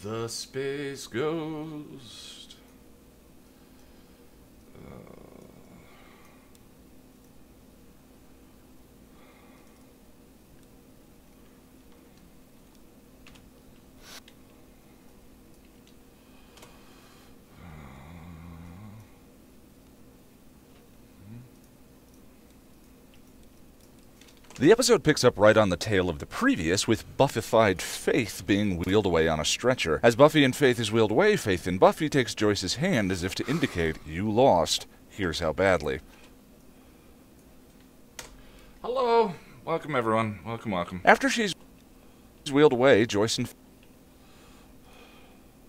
The Space Ghost. The episode picks up right on the tail of the previous, with Buffified Faith being wheeled away on a stretcher. As Buffy and Faith is wheeled away, Faith in Buffy takes Joyce's hand as if to indicate, "You lost. Here's how badly." Hello. Welcome, everyone. Welcome, welcome. After she's wheeled away, Joyce and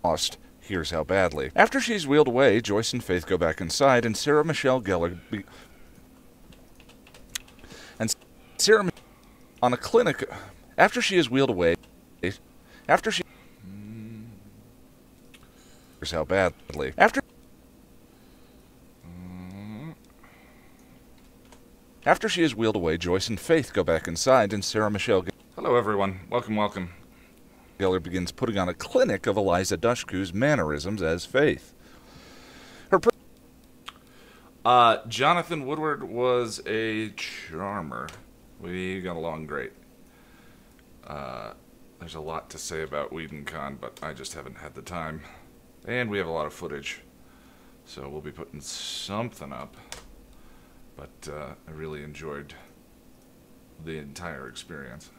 lost. Here's how badly. After she's wheeled away, Joyce and Faith go back inside, and Sarah Michelle Gellar Sarah on a clinic after she is wheeled away. After she here's how badly. After she is wheeled away, Joyce and Faith go back inside, and Sarah Michelle Hello, everyone. Welcome, welcome. Gellar begins putting on a clinic of Eliza Dushku's mannerisms as Faith. Her Jonathan Woodward was a charmer. We got along great. There's a lot to say about WhedonCon, but I just haven't had the time. And we have a lot of footage, so we'll be putting something up. But I really enjoyed the entire experience.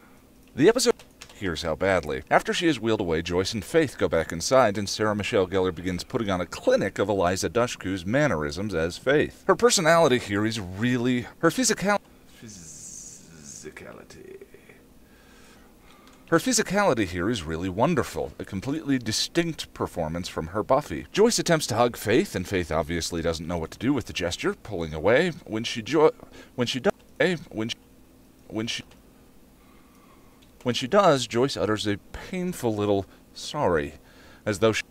The episode here's how badly. After she is wheeled away, Joyce and Faith go back inside, and Sarah Michelle Gellar begins putting on a clinic of Eliza Dushku's mannerisms as Faith. Her personality here is really her physicality. Her physicality here is really wonderful, a completely distinct performance from her Buffy. Joyce attempts to hug Faith, and Faith obviously doesn't know what to do with the gesture, pulling away. When she does, Joyce utters a painful little sorry, as though she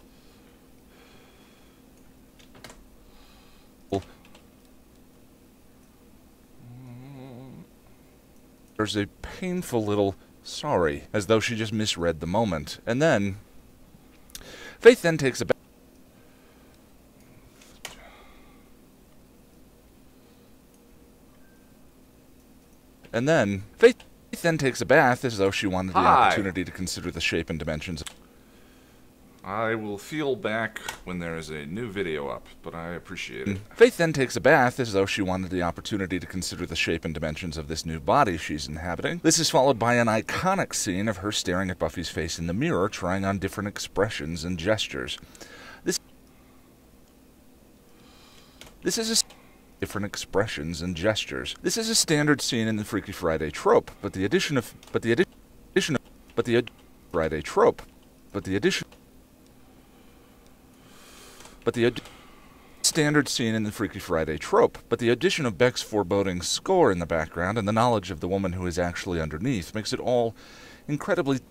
utters a painful little sorry, as though she just misread the moment. And then Faith then takes a bath. And then Faith then takes a bath as though she wanted the opportunity to consider the shape and dimensions. I will feel back when there is a new video up, but I appreciate it. Faith then takes a bath as though she wanted the opportunity to consider the shape and dimensions of this new body she's inhabiting. This is followed by an iconic scene of her staring at Buffy's face in the mirror, trying on different expressions and gestures. This is a different expressions and gestures. This is a standard scene in the Freaky Friday trope, but the addition of standard scene in the Freaky Friday trope, but the addition of Beck's foreboding score in the background and the knowledge of the woman who is actually underneath makes it all incredibly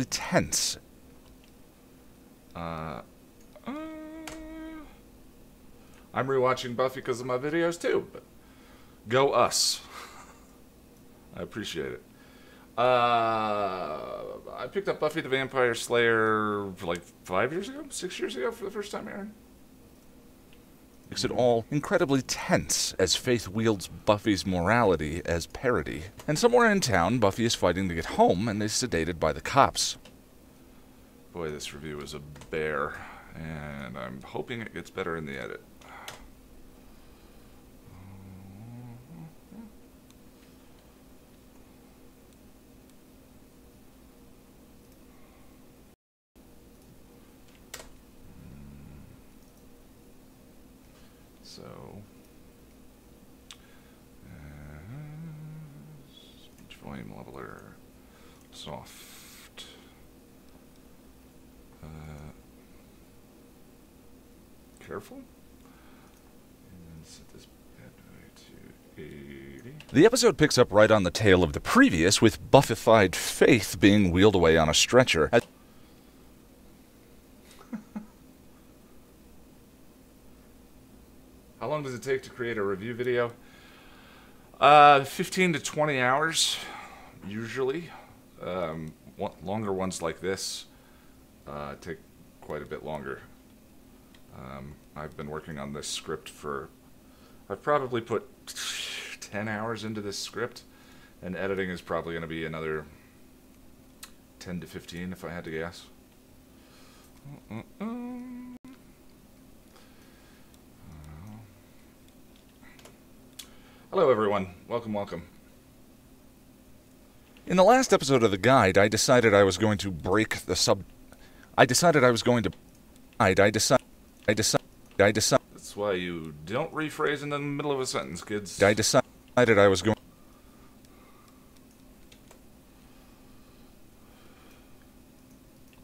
tense. I'm rewatching Buffy because of my videos too, but go us. I appreciate it. I picked up Buffy the Vampire Slayer like 5 years ago, 6 years ago for the first time, Aaron. Makes it all incredibly tense as Faith wields Buffy's morality as parody. And somewhere in town, Buffy is fighting to get home and is sedated by the cops. Boy, this review is a bear, and I'm hoping it gets better in the edit. So, speech volume leveler, soft, careful, and set this bad boy to 80. The episode picks up right on the tail of the previous, with Buffified Faith being wheeled away on a stretcher. How long does it take to create a review video? 15 to 20 hours. usually. Longer ones like this take quite a bit longer. I've been working on this script I've probably put 10 hours into this script, and editing is probably going to be another 10 to 15 if I had to guess. Hello everyone, welcome. In the last episode of the guide, I decided I was going to break the That's why you don't rephrase in the middle of a sentence, kids. I decided I was going...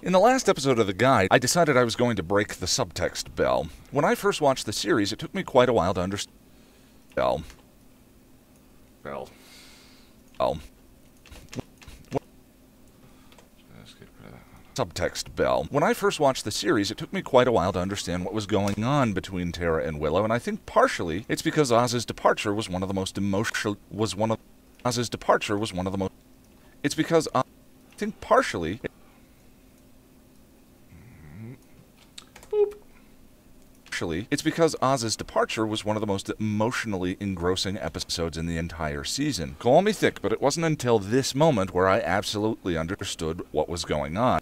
In the last episode of the guide, I decided I was going to break the subtext bell. When I first watched the series, it took me quite a while to understand... Bell. Subtext bell. When I first watched the series, it took me quite a while to understand what was going on between Tara and Willow, and I think partially it's because Oz's departure was one of the most emotional... It's because I think partially... It's because Oz's departure was one of the most emotionally engrossing episodes in the entire season. Call me thick, but it wasn't until this moment where I absolutely understood what was going on.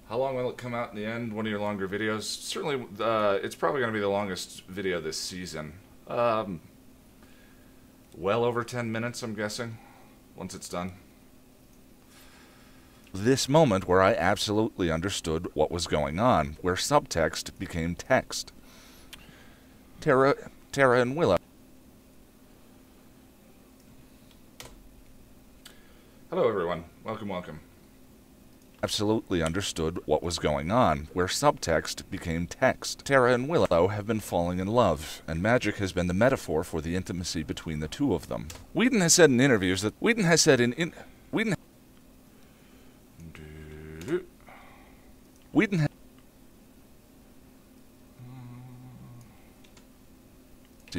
How long will it come out in the end? One of your longer videos? Certainly, it's probably going to be the longest video this season. Well over 10 minutes, I'm guessing, once it's done. This moment where I absolutely understood what was going on, where subtext became text. Tara and Willow. Hello everyone, welcome. Absolutely understood what was going on, where subtext became text. Tara and Willow have been falling in love, and magic has been the metaphor for the intimacy between the two of them. Whedon has said in interviews that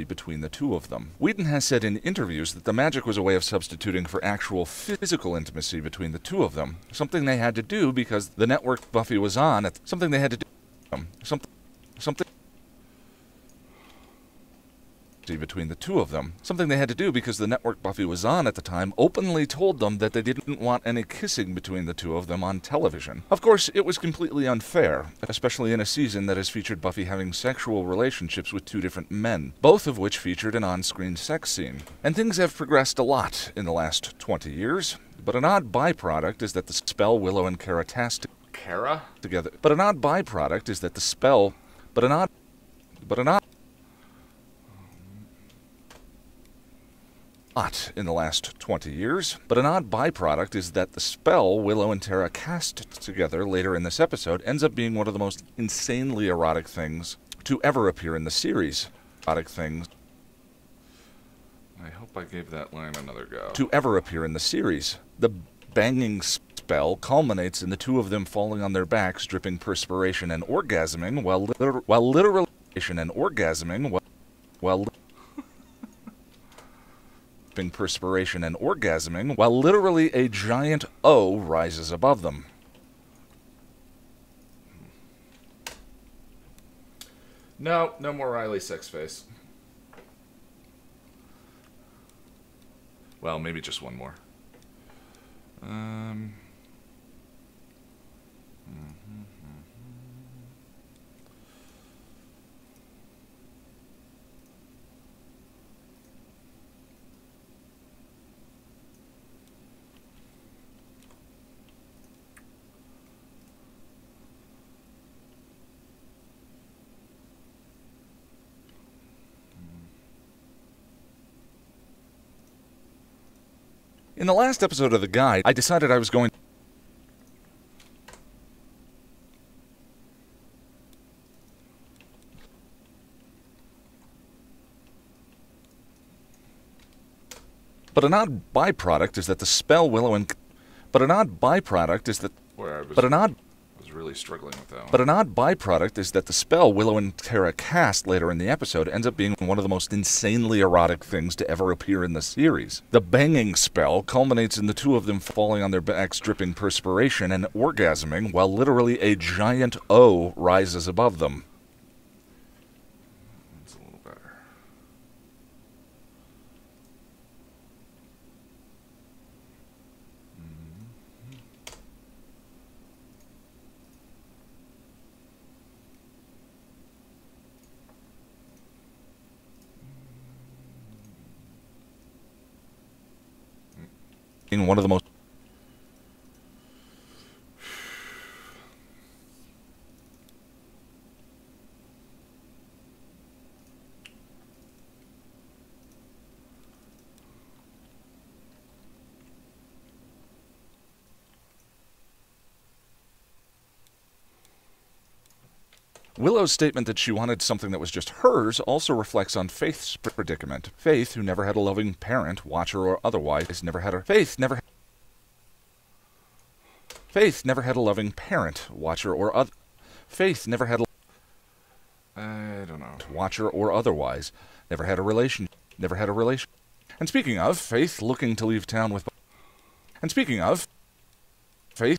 between the two of them. Whedon has said in interviews that the magic was a way of substituting for actual physical intimacy between the two of them, something they had to do because the network Buffy was on at between the two of them. Something they had to do because the network Buffy was on at the time openly told them that they didn't want any kissing between the two of them on television. Of course, it was completely unfair, especially in a season that has featured Buffy having sexual relationships with two different men, both of which featured an on-screen sex scene. And things have progressed a lot in the last 20 years, but an odd byproduct is that the spell Willow and Kara cast together. But an odd byproduct is that the spell... in the last 20 years, but an odd byproduct is that the spell Willow and Tara cast together later in this episode ends up being one of the most insanely erotic things to ever appear in the series. I hope I gave that line another go. To ever appear in the series. The banging spell culminates in the two of them falling on their backs, dripping perspiration and orgasming, while literally a giant O rises above them. No more Riley sex face. Well, maybe just one more. In the last episode of the guide, I decided I was going... But an odd byproduct is that the spell Willow and... I was really struggling with that one. But an odd byproduct is that the spell Willow and Tara cast later in the episode ends up being one of the most insanely erotic things to ever appear in the series. The banging spell culminates in the two of them falling on their backs, dripping perspiration and orgasming, while literally a giant O rises above them. That's a little better. Being one of the most Willow's statement that she wanted something that was just hers also reflects on Faith's predicament. Faith, who never had a loving parent, watcher or otherwise, never had a Faith never had a loving parent, watcher or other. Faith never had a I don't know. watcher or otherwise, never had a relation. And speaking of Faith looking to leave town with. And speaking of Faith.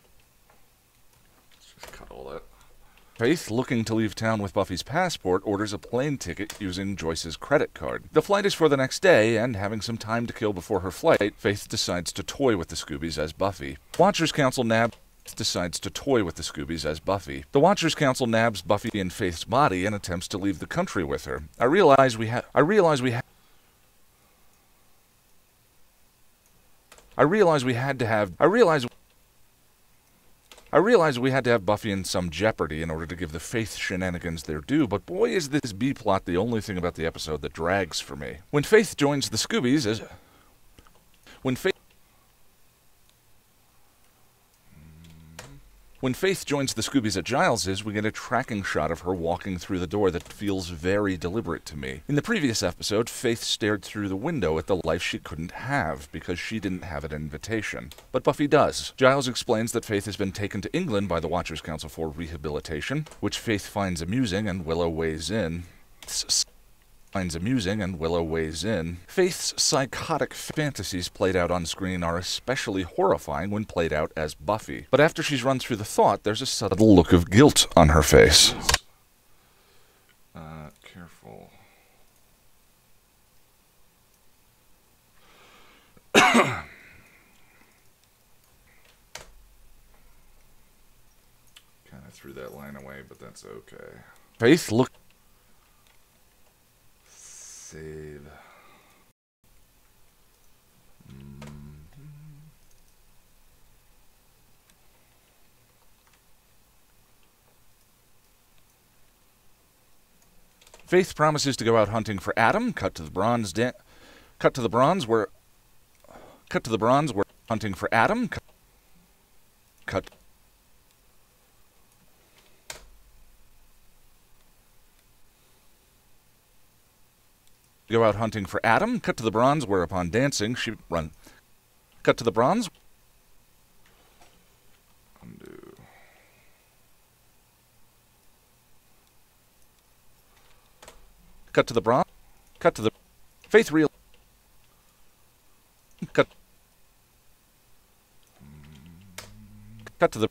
Let's just cut all that. Faith, looking to leave town with Buffy's passport, orders a plane ticket using Joyce's credit card. The flight is for the next day, and having some time to kill before her flight, Faith decides to toy with the Scoobies as Buffy. Watchers Council nabs The Watchers Council nabs Buffy in Faith's body and attempts to leave the country with her. I realize we had to have Buffy in some jeopardy in order to give the Faith shenanigans their due, but boy is this B-plot the only thing about the episode that drags for me. When Faith joins the Scoobies as... When Faith joins the Scoobies at Giles's, we get a tracking shot of her walking through the door that feels very deliberate to me. In the previous episode, Faith stared through the window at the life she couldn't have because she didn't have an invitation. But Buffy does. Giles explains that Faith has been taken to England by the Watchers Council for rehabilitation, which Faith finds amusing and Willow weighs in. Faith's psychotic fantasies played out on screen are especially horrifying when played out as Buffy. But after she's run through the thought, there's a subtle look of guilt on her face. Careful. Kind of threw that line away, but that's okay. Faith look. Save. Faith promises to go out hunting for Adam. Cut to the bronze where hunting for Adam. Cut. Go out hunting for Adam. Cut to the bronze where upon dancing she run. Cut to the bronze. Undo. Cut to the bronze. Cut to the Faith real. Cut. Cut to the.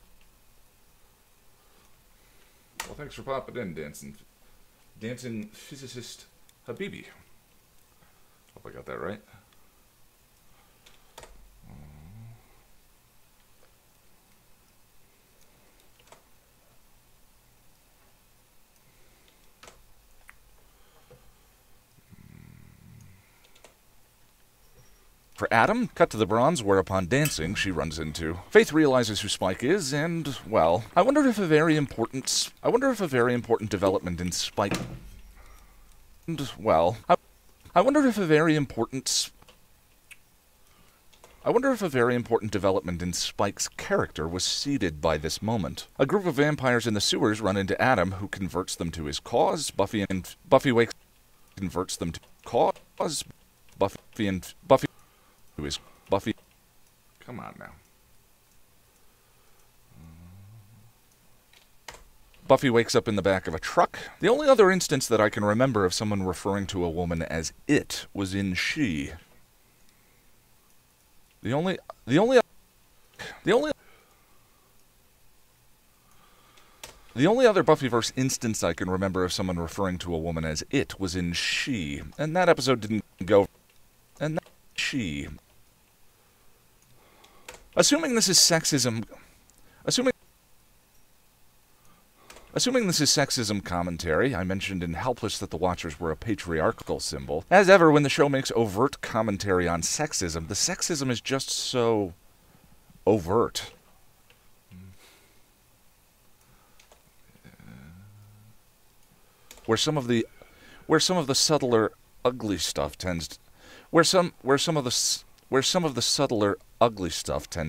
Well, thanks for popping in, dancing physicist Habibi. Hope I got that right. For Adam, cut to the bronze, where upon dancing she runs into. Faith realizes who Spike is, and, well, I wonder if a very important development in Spike... And, well, I wonder if a very important development in Spike's character was seeded by this moment. A group of vampires in the sewers run into Adam, who converts them to his cause. Buffy converts them to cause. Buffy who is Buffy. Come on now. Buffy wakes up in the back of a truck. The only other instance that I can remember of someone referring to a woman as it was in She. The only other Buffyverse instance I can remember of someone referring to a woman as it was in She, and that episode didn't go. And that She. Assuming this is sexism commentary, I mentioned in Helpless that the Watchers were a patriarchal symbol. As ever, when the show makes overt commentary on sexism, the sexism is just so overt. Where some of the subtler ugly stuff tends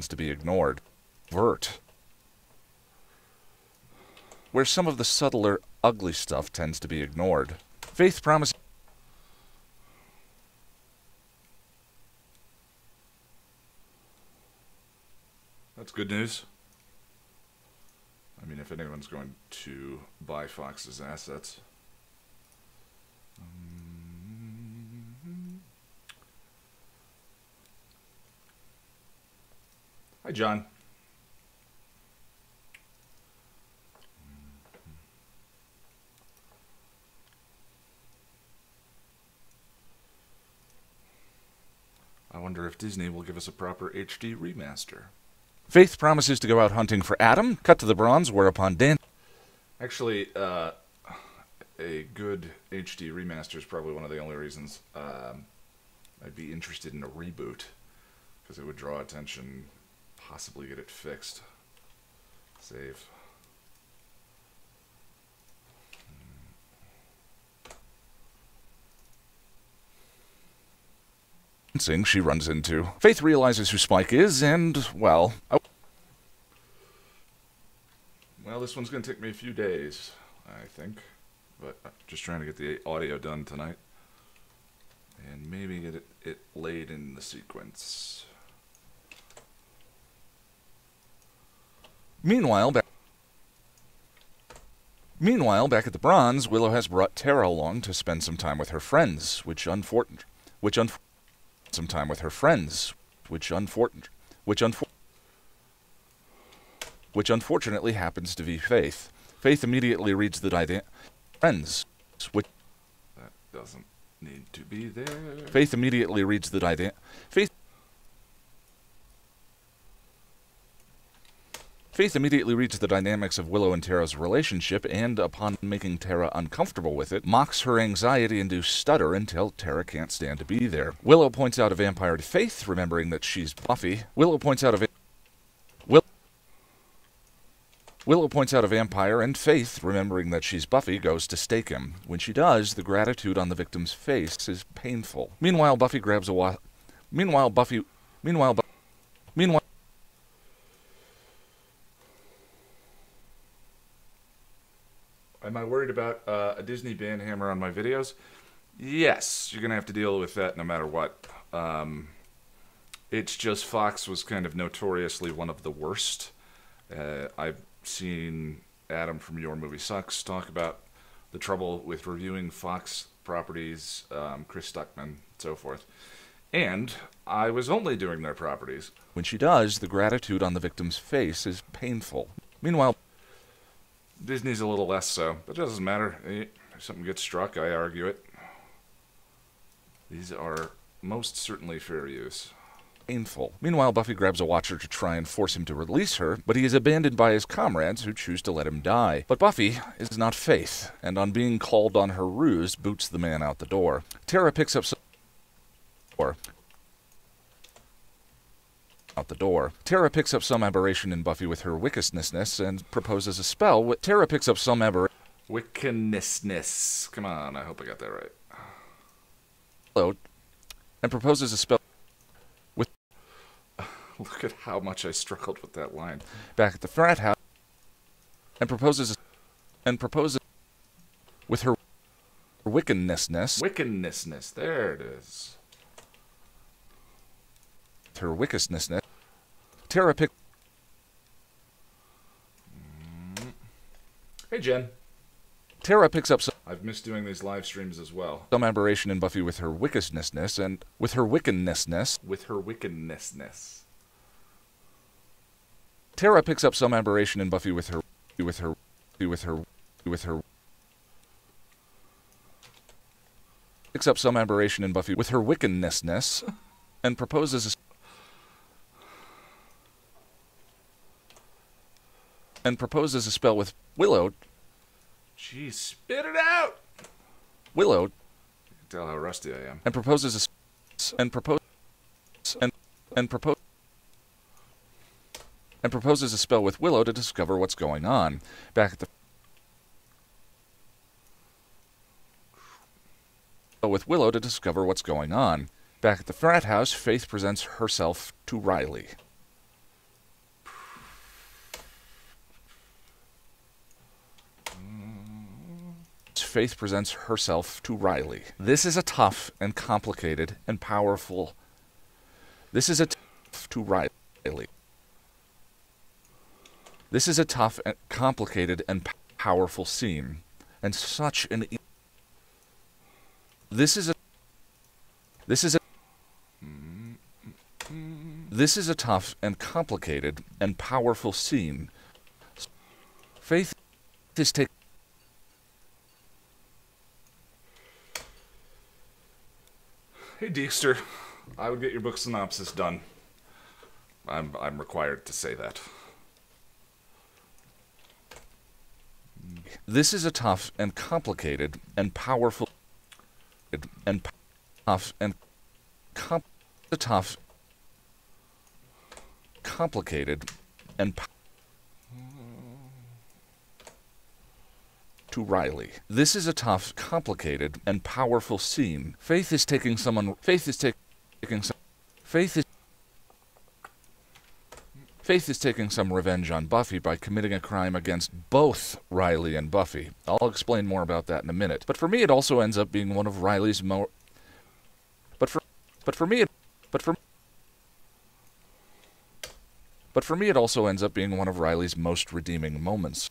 to be ignored. Overt. Where some of the subtler, ugly stuff tends to be ignored. Faith promises. That's good news. I mean, if anyone's going to buy Fox's assets. Hi, John. I wonder if Disney will give us a proper HD remaster. Faith promises to go out hunting for Adam, cut to the bronze, whereupon Dan... Actually, a good HD remaster is probably one of the only reasons I'd be interested in a reboot, because it would draw attention, possibly get it fixed. Save. She runs into. Faith realizes who Spike is, and, well... Well, this one's going to take me a few days, I think. But I'm just trying to get the audio done tonight. And maybe get it laid in the sequence. Meanwhile, back at the Bronze, Willow has brought Tara along to spend some time with her friends, which unfortunately happens to be Faith. Faith immediately reads the friends, which that doesn't need to be there. Faith immediately reads the Faith immediately reads the dynamics of Willow and Tara's relationship, and, upon making Tara uncomfortable with it, mocks her anxiety-induced stutter until Tara can't stand to be there. Willow points out a vampire to Faith, remembering that she's Buffy. Willow points out a vampire, and Faith, remembering that she's Buffy, goes to stake him. When she does, the gratitude on the victim's face is painful. Meanwhile, Buffy grabs a Am I worried about a Disney banhammer on my videos? Yes, you're going to have to deal with that no matter what. It's just Fox was kind of notoriously one of the worst. I've seen Adam from Your Movie Sucks talk about the trouble with reviewing Fox properties, Chris Stuckman, so forth. And I was only doing their properties. When she does, the gratitude on the victim's face is painful. Meanwhile, Disney's a little less so, but it doesn't matter. If something gets struck, I argue it. These are most certainly fair use. Painful. Meanwhile, Buffy grabs a Watcher to try and force him to release her, but he is abandoned by his comrades who choose to let him die. But Buffy is not Faith, and on being called on her ruse, boots the man out the door. Tara picks up some... Tara picks up some aberration in Buffy with her wickedness and proposes a spell. Tara picks up some aberration... Wickedness. Come on, I hope I got that right. And proposes a spell... Look at how much I struggled with that line. Back at the frat house, and proposes with her wickedness. Wickedness. There it is. Her wickedness. Tara picked. Hey, Jen. Tara picks up I've missed doing these live streams as well. some aberration in Buffy with her wickedness and with her wickedness. With her wickedness. Tara picks up some aberration in Buffy with her picks up some aberration in Buffy with her wickedness and proposes a spell with Willow. Jeez, spit it out! Willow You can tell how rusty I am. and proposes a spell with Willow to discover what's going on. Back at the frat house, Faith presents herself to Riley. Faith presents herself to Riley. This is a tough and complicated and powerful. This is a tough and complicated and powerful scene, and such an. This is a tough and complicated and powerful scene. Faith is taking. Hey, Deekster. I would get your book synopsis done. I'm required to say that. This is a tough and complicated and powerful and complicated and to Riley. This is a tough, complicated, and powerful scene. Faith is taking some revenge on Buffy by committing a crime against both Riley and Buffy. I'll explain more about that in a minute. But for me, it also ends up being one of Riley's most redeeming moments.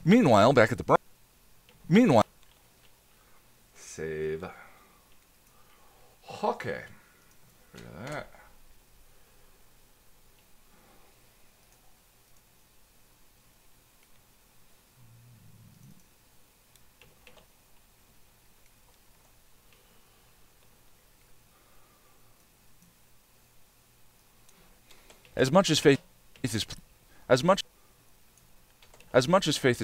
Meanwhile, back at the Save. Okay. Look at that. As much as Faith is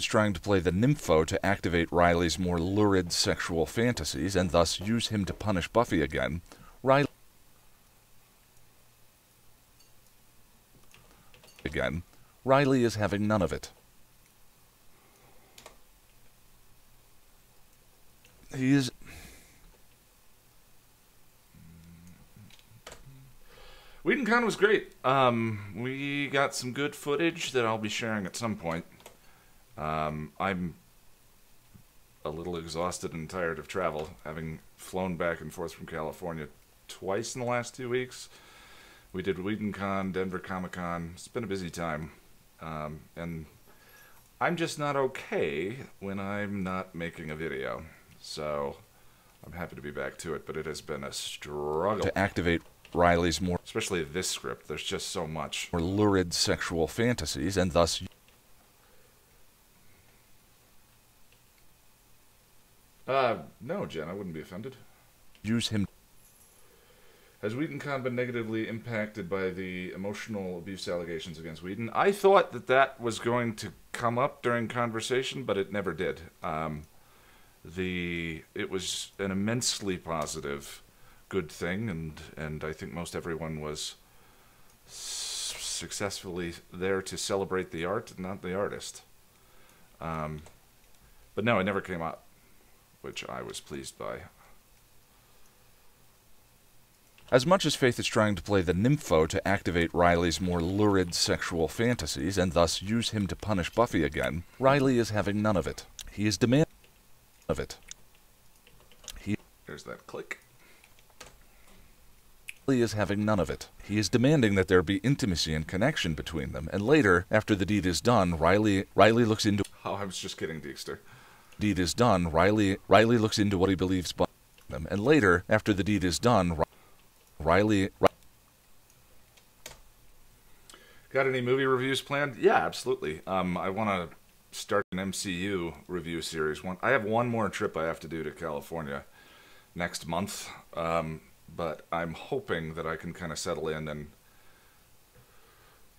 trying to play the nympho to activate Riley's more lurid sexual fantasies and thus use him to punish Buffy again, Riley is having none of it. He is... WhedonCon was great. We got some good footage that I'll be sharing at some point. I'm a little exhausted and tired of travel, having flown back and forth from California twice in the last 2 weeks. We did WhedonCon, Denver Comic-Con. It's been a busy time. And I'm just not okay when I'm not making a video. So I'm happy to be back to it, but it has been a struggle. To activate Riley's more... Especially this script. There's just so much. More lurid sexual fantasies and thus... No, Jen, I wouldn't be offended. Use him... Has WhedonCon been negatively impacted by the emotional abuse allegations against Whedon? I thought that was going to come up during conversation, but it never did. It was an immensely positive, good thing, and I think most everyone was successfully there to celebrate the art, not the artist. But no, it never came up, which I was pleased by. As much as Faith is trying to play the nympho to activate Riley's more lurid sexual fantasies and thus use him to punish Buffy again, Riley is having none of it. He is demanding of it. There's that click. Riley is having none of it. He is demanding that there be intimacy and connection between them, and later, after the deed is done, Riley looks into... Oh, I was just kidding, Deekster. Deed is done, Riley looks into what he believes by them, and later, after the deed is done, Riley... Got any movie reviews planned? Yeah, absolutely. I want to start an MCU review series. I have one more trip I have to do to California next month, but I'm hoping that I can kind of settle in and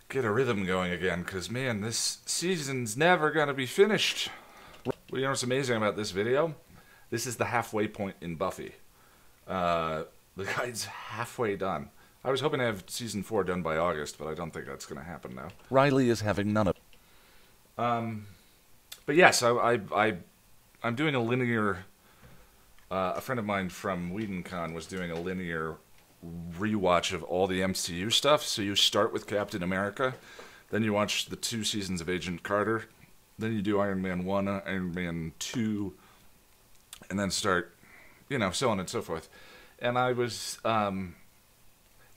get a rhythm going again, because, man, this season's never going to be finished. Well, you know what's amazing about this video? This is the halfway point in Buffy. The guide's halfway done. I was hoping to have season 4 done by August, but I don't think that's going to happen now. Riley is having none of... But yes, I'm doing a linear... a friend of mine from WhedonCon was doing a linear rewatch of all the MCU stuff. So you start with Captain America, then you watch the 2 seasons of Agent Carter, then you do Iron Man 1, Iron Man 2, and then start, you know, so on and so forth. And I was...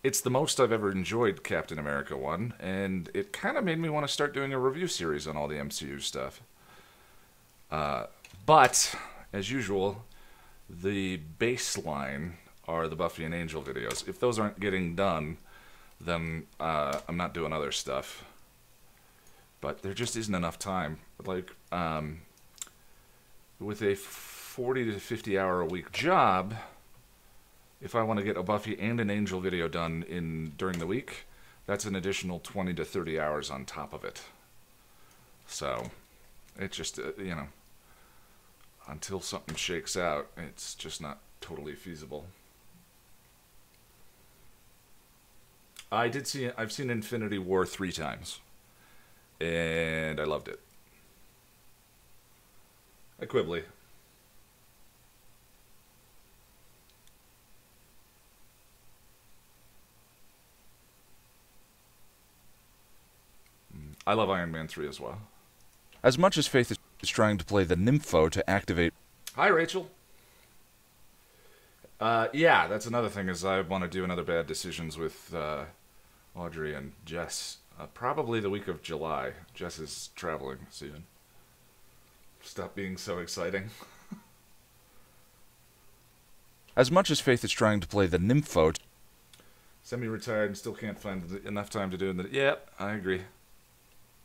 it's the most I've ever enjoyed Captain America 1, and it kind of made me want to start doing a review series on all the MCU stuff. But, as usual, the baseline are the Buffy and Angel videos. If those aren't getting done, then I'm not doing other stuff. But there just isn't enough time. Like, with a 40 to 50 hour a week job... If I want to get a Buffy and an Angel video done during the week, that's an additional 20 to 30 hours on top of it. So, it's just, you know, until something shakes out, it's just not totally feasible. I've seen Infinity War 3 times, and I loved it. Equibly. I love Iron Man 3 as well. As much as Faith is trying to play the Nympho to activate... Hi, Rachel. Yeah, that's another thing, is I want to do another Bad Decisions with Audrey and Jess. Probably the week of July. Jess is traveling soon. Stop being so exciting. As much as Faith is trying to play the Nympho... Semi-retired and still can't find enough time to do it. Yep, I agree.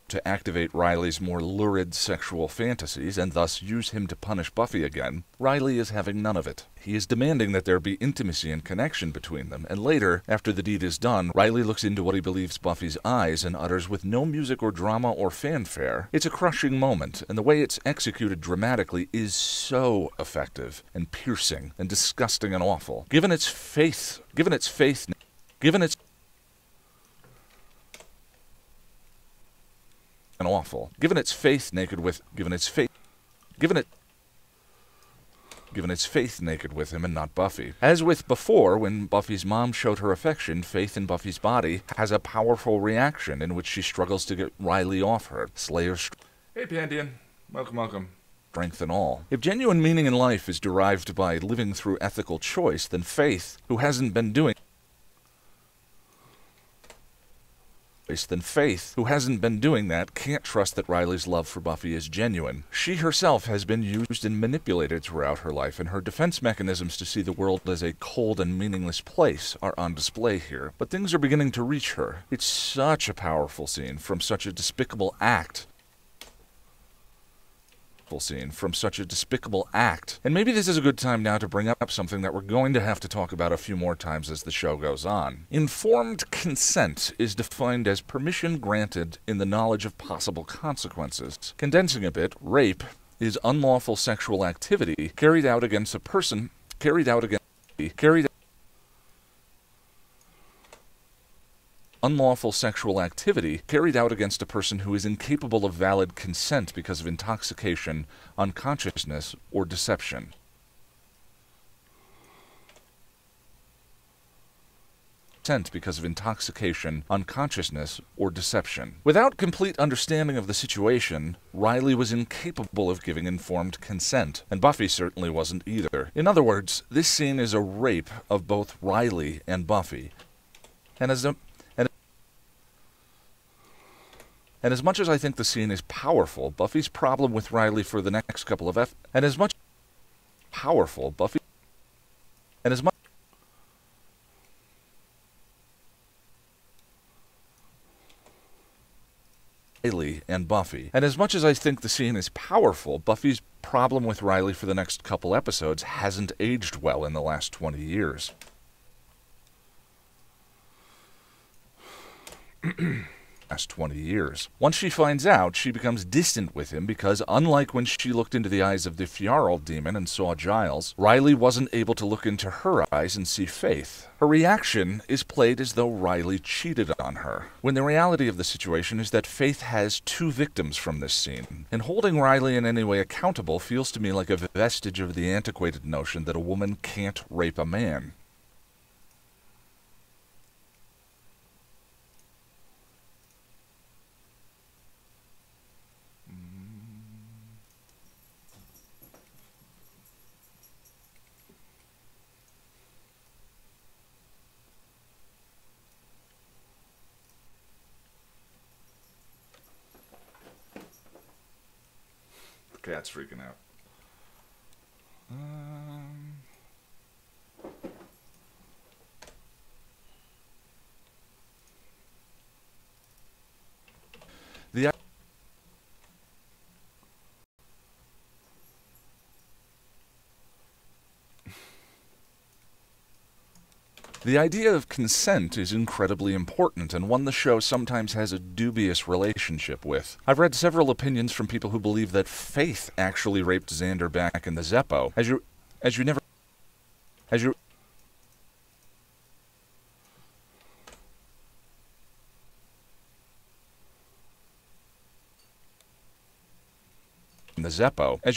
To activate Riley's more lurid sexual fantasies and thus use him to punish Buffy again, Riley is having none of it. He is demanding that there be intimacy and connection between them, and later, after the deed is done, Riley looks into what he believes Buffy's eyes and utters with no music or drama or fanfare. It's a crushing moment, and the way it's executed dramatically is so effective and piercing and disgusting and awful. Given its faith naked with him and not Buffy. As with before, when Buffy's mom showed her affection, Faith in Buffy's body has a powerful reaction in which she struggles to get Riley off her. Slayer's Hey, Pandian. Welcome. Strength and all. If genuine meaning in life is derived by living through ethical choice, then Faith, who hasn't been doing that, can't trust that Riley's love for Buffy is genuine. She herself has been used and manipulated throughout her life, and her defense mechanisms to see the world as a cold and meaningless place are on display here. But things are beginning to reach her. It's such a powerful scene from such a despicable act. And maybe this is a good time now to bring up something that we're going to have to talk about a few more times as the show goes on. Informed consent is defined as permission granted in the knowledge of possible consequences. Condensing a bit, rape is unlawful sexual activity carried out against a person who is incapable of valid consent because of intoxication, unconsciousness, or deception. because of intoxication, unconsciousness, or deception. Without complete understanding of the situation, Riley was incapable of giving informed consent, and Buffy certainly wasn't either. In other words, this scene is a rape of both Riley and Buffy. And as much as I think the scene is powerful, Buffy's problem with Riley for the next couple of Riley and Buffy. And as much as I think the scene is powerful, Buffy's problem with Riley for the next couple episodes hasn't aged well in the last 20 years. Last 20 years. Once she finds out, she becomes distant with him because, unlike when she looked into the eyes of the Fjarl demon and saw Giles, Riley wasn't able to look into her eyes and see Faith. Her reaction is played as though Riley cheated on her, when the reality of the situation is that Faith has two victims from this scene, and holding Riley in any way accountable feels to me like a vestige of the antiquated notion that a woman can't rape a man. Cat's freaking out. The idea of consent is incredibly important, and one the show sometimes has a dubious relationship with. I've read several opinions from people who believe that Faith actually raped Xander back in the Zeppo. As you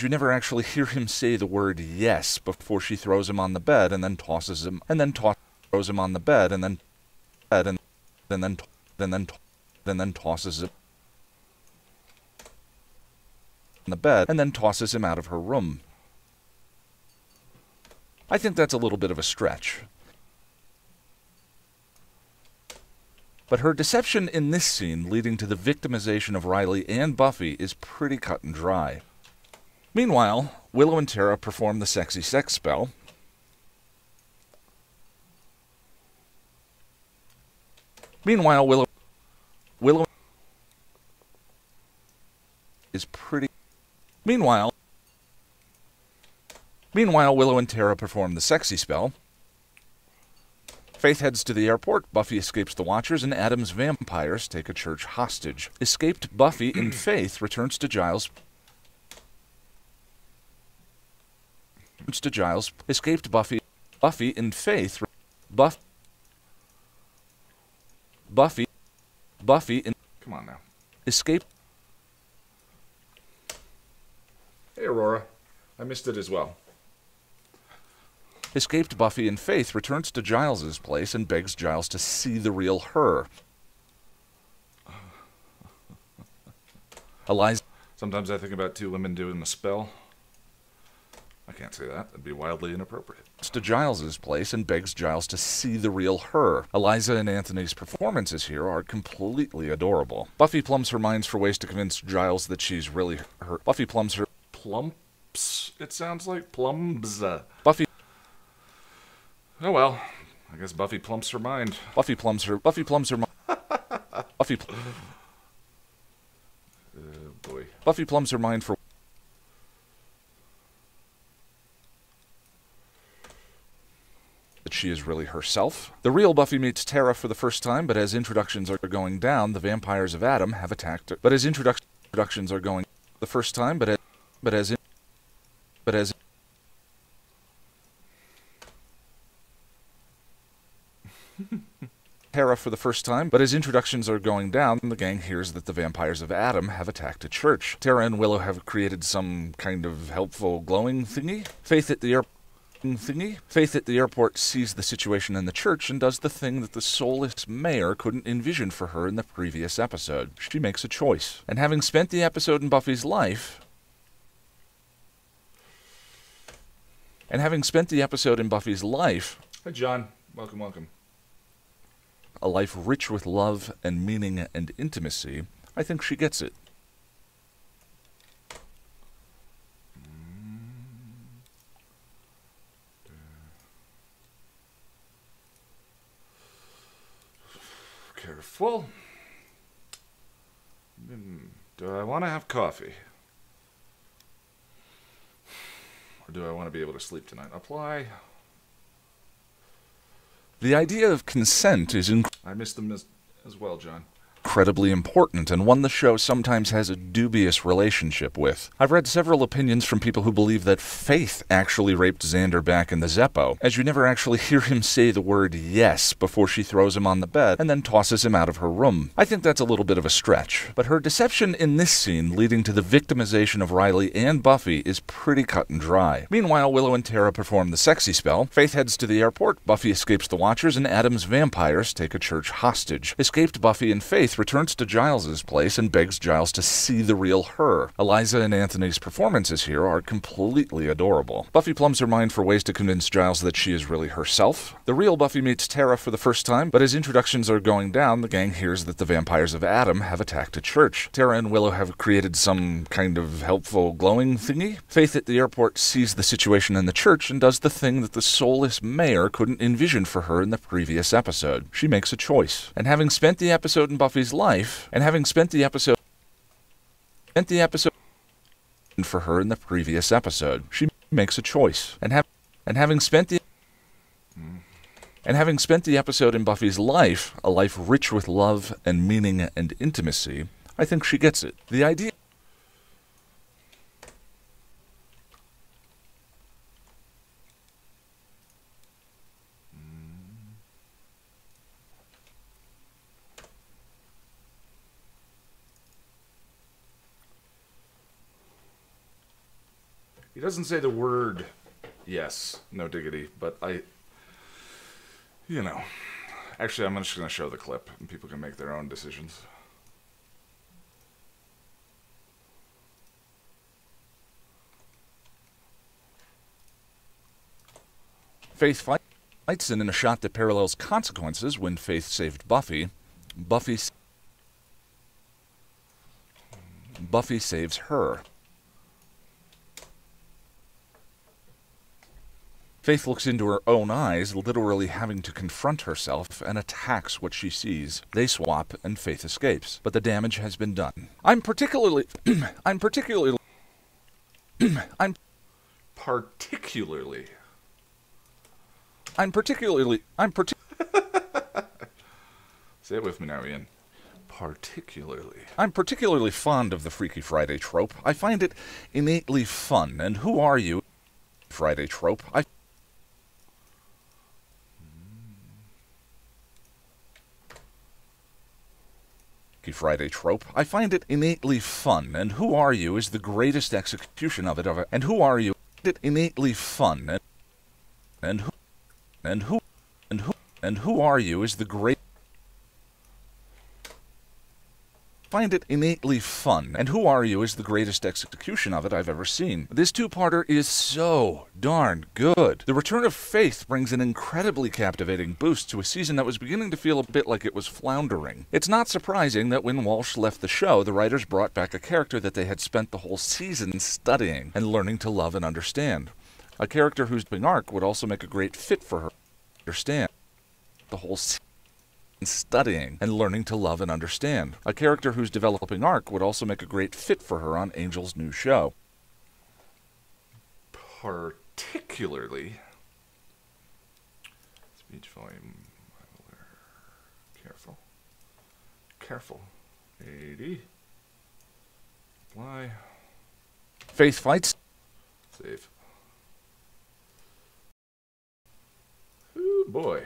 never actually hear him say the word yes before she throws him on the bed and then tosses him, throws him on the bed and then tosses him on the bed and then tosses him out of her room. I think that's a little bit of a stretch. But her deception in this scene, leading to the victimization of Riley and Buffy, is pretty cut and dry. Meanwhile, Willow and Tara perform the sexy sex spell. Meanwhile, Willow is pretty. Meanwhile, Willow and Tara perform the sexy spell. Faith heads to the airport, Buffy escapes the Watchers, and Adam's vampires take a church hostage. Escaped Buffy in Faith returns to Giles. Escaped Buffy in Faith. Buffy in. Come on now. Escape. Hey, Aurora. I missed it as well. Escaped Buffy in Faith returns to Giles's place and begs Giles to see the real her. Eliza. Sometimes I think about two women doing a spell. I can't say that. That'd be wildly inappropriate. To Giles's place and begs Giles to see the real her. Eliza and Anthony's performances here are completely adorable. Buffy plums her minds for ways to convince Giles that she's really her. Buffy plums her. Plumps? It sounds like plums. Buffy. Oh well. I guess Buffy plumps her mind. Buffy plums her. Buffy plums her. Buffy. Boy. Buffy plums her mind for. That she is really herself. The real Buffy meets Tara for the first time, but as introductions are going down, the vampires of Adam have attacked her. But as introductions are going the first time, but as Tara for the first time, but as introductions are going down, the gang hears that the vampires of Adam have attacked a church. Tara and Willow have created some kind of helpful glowing thingy. Faith at the airport. thingy. Faith at the airport sees the situation in the church and does the thing that the soulless mayor couldn't envision for her in the previous episode. She makes a choice. And having spent the episode in Buffy's life, Hi, John. Welcome, welcome. a life rich with love and meaning and intimacy, I think she gets it. Careful. Do I want to have coffee? Or do I want to be able to sleep tonight? Apply. The idea of consent is I missed them as well, John. incredibly important and one the show sometimes has a dubious relationship with. I've read several opinions from people who believe that Faith actually raped Xander back in the Zeppo, as you never actually hear him say the word yes before she throws him on the bed and then tosses him out of her room. I think that's a little bit of a stretch, but her deception in this scene leading to the victimization of Riley and Buffy is pretty cut and dry. Meanwhile, Willow and Tara perform the sexy spell, Faith heads to the airport, Buffy escapes the Watchers, and Adam's vampires take a church hostage. Escaped Buffy and Faith returns to Giles's place and begs Giles to see the real her. Eliza and Anthony's performances here are completely adorable. Buffy plumbs her mind for ways to convince Giles that she is really herself. The real Buffy meets Tara for the first time, but as introductions are going down, the gang hears that the vampires of Adam have attacked a church. Tara and Willow have created some kind of helpful glowing thingy. Faith at the airport sees the situation in the church and does the thing that the soulless mayor couldn't envision for her in the previous episode. She makes a choice. And having spent the episode in Buffy's life, for her in the previous episode, she makes a choice. And having spent the episode in Buffy's life, a life rich with love and meaning and intimacy, I think she gets it. The idea He doesn't say the word yes, no diggity, but actually I'm just going to show the clip and people can make their own decisions. Faith fights, and in a shot that parallels consequences when Faith saved Buffy, Buffy saves her. Faith looks into her own eyes, literally having to confront herself, and attacks what she sees. They swap, and Faith escapes, but the damage has been done. I'm particularly Say it with me now, Ian. Particularly. I'm particularly fond of the Freaky Friday trope. I find it innately fun, and who are you? Friday trope. Friday trope. I find it innately fun, and who are you is the greatest execution of it. And who are you? It innately fun, and who are you is the great. Find it innately fun, and who are you is the greatest execution of it I've ever seen. This two-parter is so darn good. The return of Faith brings an incredibly captivating boost to a season that was beginning to feel a bit like it was floundering. It's not surprising that when Walsh left the show, the writers brought back a character that they had spent the whole season studying and learning to love and understand. A character whose arc would also make a great fit for her. Understand the whole season. Studying and learning to love and understand. A character whose developing arc would also make a great fit for her on Angel's new show. Particularly. Speech volume. Careful. Careful. 80. Apply. Faith fights. Save. Ooh, boy.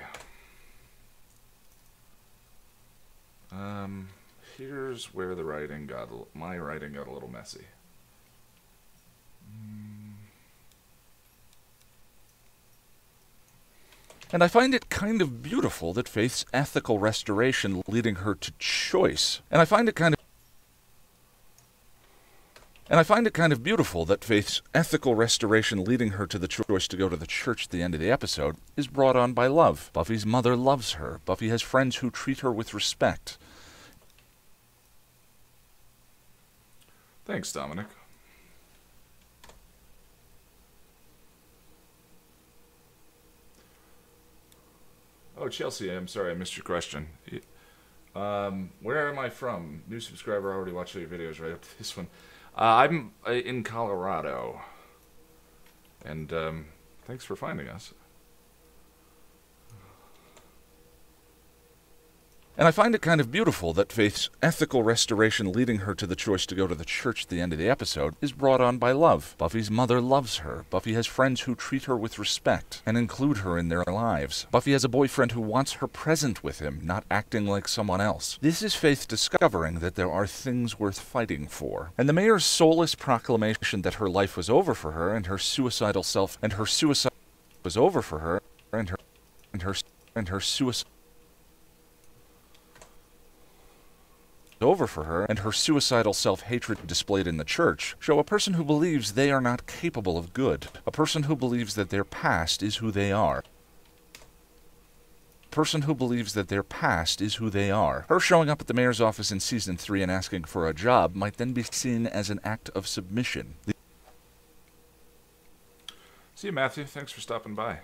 Here's where my writing got a little messy. And I find it kind of beautiful that Faith's ethical restoration leading her to choice. And I find it kind of beautiful that Faith's ethical restoration leading her to the choice to go to the church at the end of the episode is brought on by love. Buffy's mother loves her. Buffy has friends who treat her with respect. Thanks, Dominic. Oh, Chelsea, I'm sorry I missed your question. Where am I from? New subscriber, already watched all your videos right up to this one. I'm in Colorado. And thanks for finding us. And I find it kind of beautiful that Faith's ethical restoration leading her to the choice to go to the church at the end of the episode is brought on by love. Buffy's mother loves her. Buffy has friends who treat her with respect and include her in their lives. Buffy has a boyfriend who wants her present with him, not acting like someone else. This is Faith discovering that there are things worth fighting for. And the mayor's soulless proclamation that her life was over for her and her suicidal self was over for her and her suicide over for her and her suicidal self-hatred displayed in the church show a person who believes they are not capable of good, a person who believes that their past is who they are. Person who believes that their past is who they are. Her showing up at the mayor's office in season 3 and asking for a job might then be seen as an act of submission. See you, Matthew. Thanks for stopping by.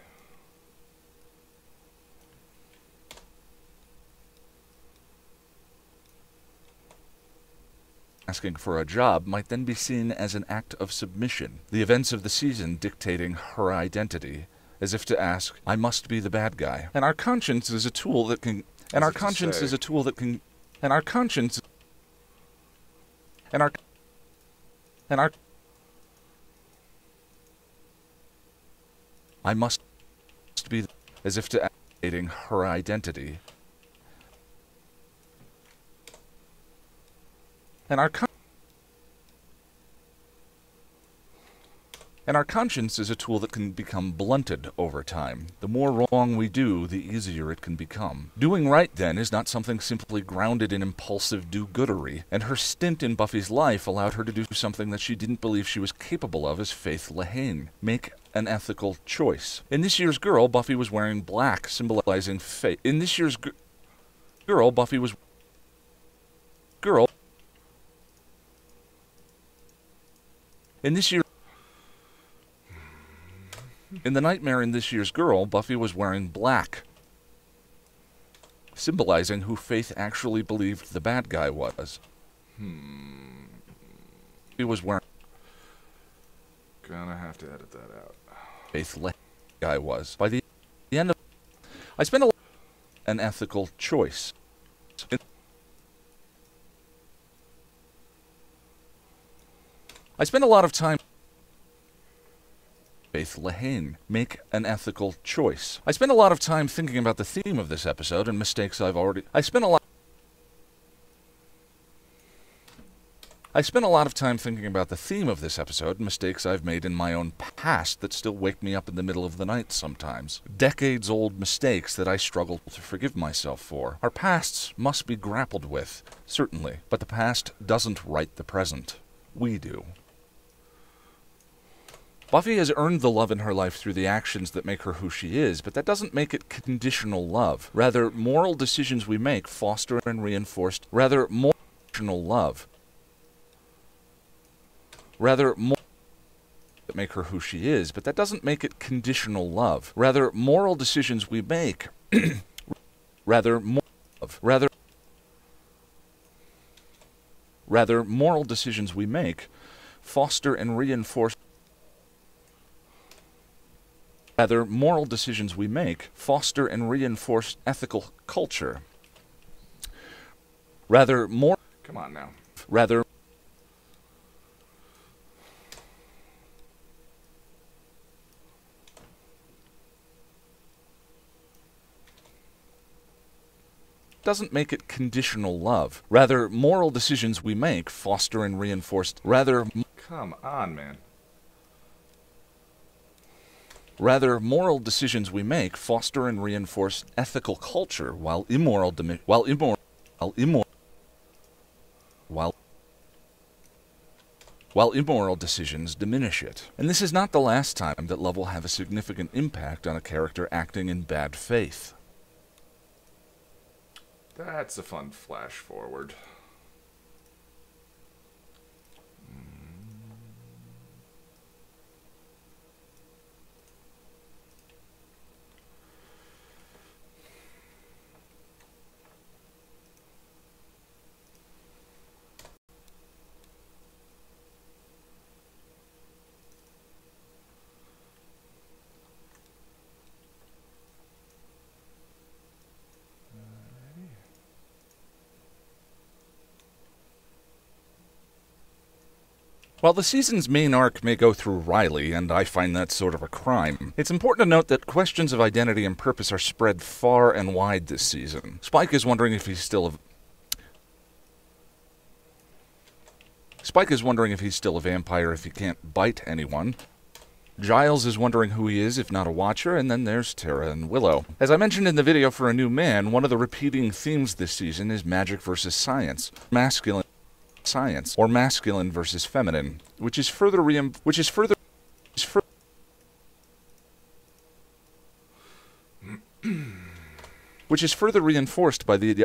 Asking for a job might then be seen as an act of submission, the events of the season dictating her identity, as if to ask, I must be the bad guy. And our conscience is a tool that can... And our conscience is a tool that can... And our conscience... And our... And our... I must be... As if to dictating her identity. And our conscience is a tool that can become blunted over time. The more wrong we do, the easier it can become. Doing right, then, is not something simply grounded in impulsive do-goodery, and her stint in Buffy's life allowed her to do something that she didn't believe she was capable of as Faith Lehane. Make an ethical choice. In this year's Girl, Buffy was wearing black, symbolizing faith. In this year's Girl, Buffy was... Girl... In the nightmare in this year's Girl, Buffy was wearing black, symbolizing who Faith actually believed the bad guy was. He was wearing... Gonna have to edit that out. Faith guy was. By the end of... I spent an ethical choice. I spent a lot of time... Faith Lehane. Make an ethical choice. I spent a lot of time thinking about the theme of this episode and mistakes I've already... I spent a lot of time thinking about the theme of this episode and mistakes I've made in my own past that still wake me up in the middle of the night sometimes. Decades-old mistakes that I struggle to forgive myself for. Our pasts must be grappled with, certainly, but the past doesn't write the present. We do. Buffy has earned the love in her life through the actions that make her who she is, but that doesn't make it conditional love. Rather, moral decisions we make foster and reinforce... Rather, more conditional love. Rather, more... that make her who she is, but that doesn't make it conditional love. Rather, moral decisions we make... Rather, more... Rather, moral decisions we make foster and reinforce... Rather, moral decisions we make foster and reinforce ethical culture. Rather, more... Come on now. Rather... doesn't make it conditional love. Rather, moral decisions we make foster and reinforce... Rather... Come on, man. Rather, moral decisions we make foster and reinforce ethical culture, while immoral decisions diminish it. And this is not the last time that love will have a significant impact on a character acting in bad faith. That's a fun flash forward. While the season's main arc may go through Riley, and I find that sort of a crime, it's important to note that questions of identity and purpose are spread far and wide this season. Spike is wondering if he's still a vampire if he can't bite anyone. Giles is wondering who he is if not a Watcher, and then there's Tara and Willow. As I mentioned in the video for A New Man, one of the repeating themes this season is magic versus science, masculine versus feminine, which is further reinforced by the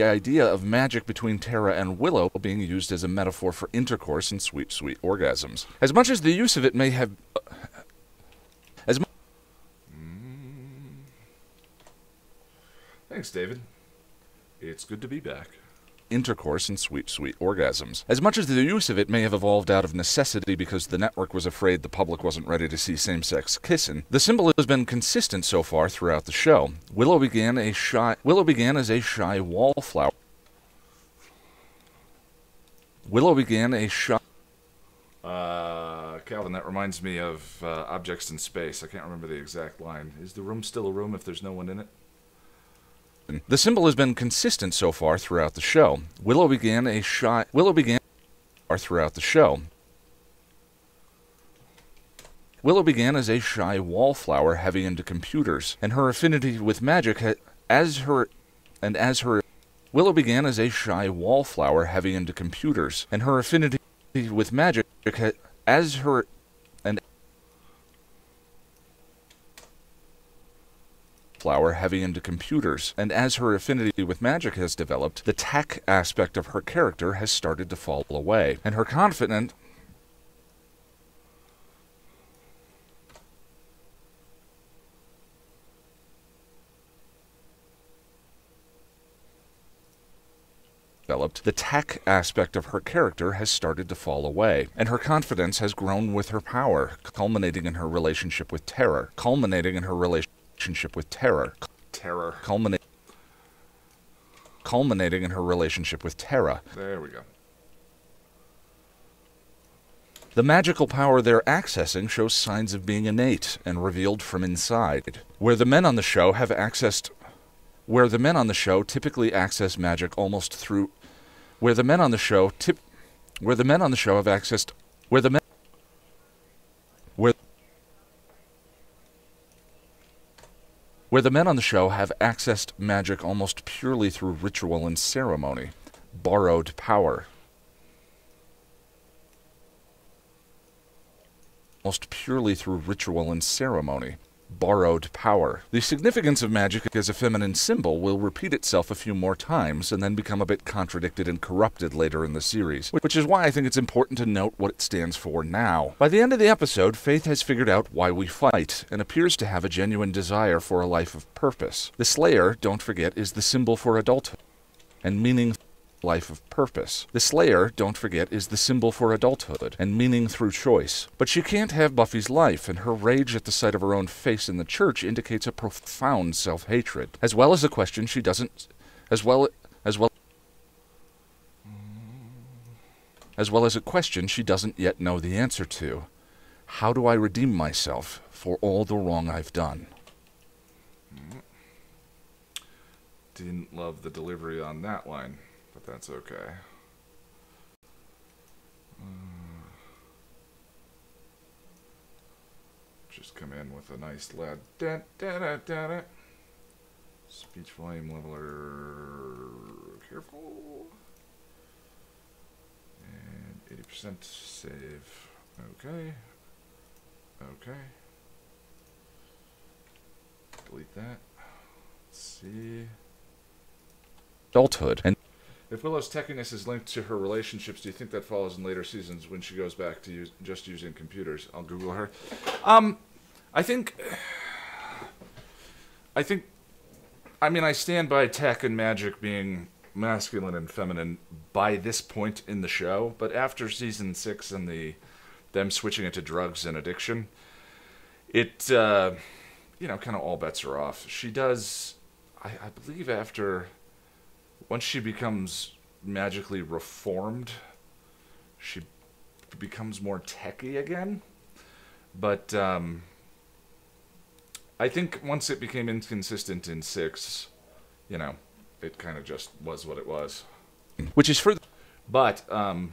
idea of magic between Tara and Willow being used as a metaphor for intercourse and sweet, sweet orgasms. As much as the use of it may have Thanks, David. It's good to be back. Intercourse and sweet, sweet orgasms. As much as the use of it may have evolved out of necessity because the network was afraid the public wasn't ready to see same-sex kissing, the symbol has been consistent so far throughout the show. Willow began as a shy wallflower. Calvin, that reminds me of Objects in Space. I can't remember the exact line. Is the room still a room if there's no one in it? The symbol has been consistent so far throughout the show. Willow began as a shy wallflower heavy into computers, and her affinity with magic Willow began as a shy wallflower heavy into computers, and her affinity with magic as her affinity with magic has developed, the tech aspect of her character has started to fall away, and her confidence has grown with her power, culminating in her relationship with Terror. Culminating in her relationship with Terra. There we go. The magical power they're accessing shows signs of being innate and revealed from inside. Where the men on the show typically access magic almost through where the men on the show have accessed magic almost purely through ritual and ceremony, borrowed power. The significance of magic as a feminine symbol will repeat itself a few more times and then become a bit contradicted and corrupted later in the series, which is why I think it's important to note what it stands for now. By the end of the episode, Faith has figured out why we fight and appears to have a genuine desire for a life of purpose. The Slayer, don't forget, is the symbol for adulthood and meaning. The Slayer, don't forget, is the symbol for adulthood and meaning through choice. But she can't have Buffy's life, and her rage at the sight of her own face in the church indicates a profound self-hatred, as well as a question she doesn't yet know the answer to. How do I redeem myself for all the wrong I've done? Didn't love the delivery on that line, but that's okay. just come in with a nice loud da da da da da. Speech volume leveler. Careful. And 80% save. Okay. Okay. Delete that. Let's see. Adulthood. And if Willow's techiness is linked to her relationships, do you think that follows in later seasons when she goes back to just using computers? I'll Google her. I think. I mean, I stand by tech and magic being masculine and feminine by this point in the show, but after season 6 and them switching it to drugs and addiction, it kind of all bets are off. She does, I believe, once she becomes magically reformed, she becomes more techy again. But I think once it became inconsistent in 6, it kind of just was what it was. which is further. But, I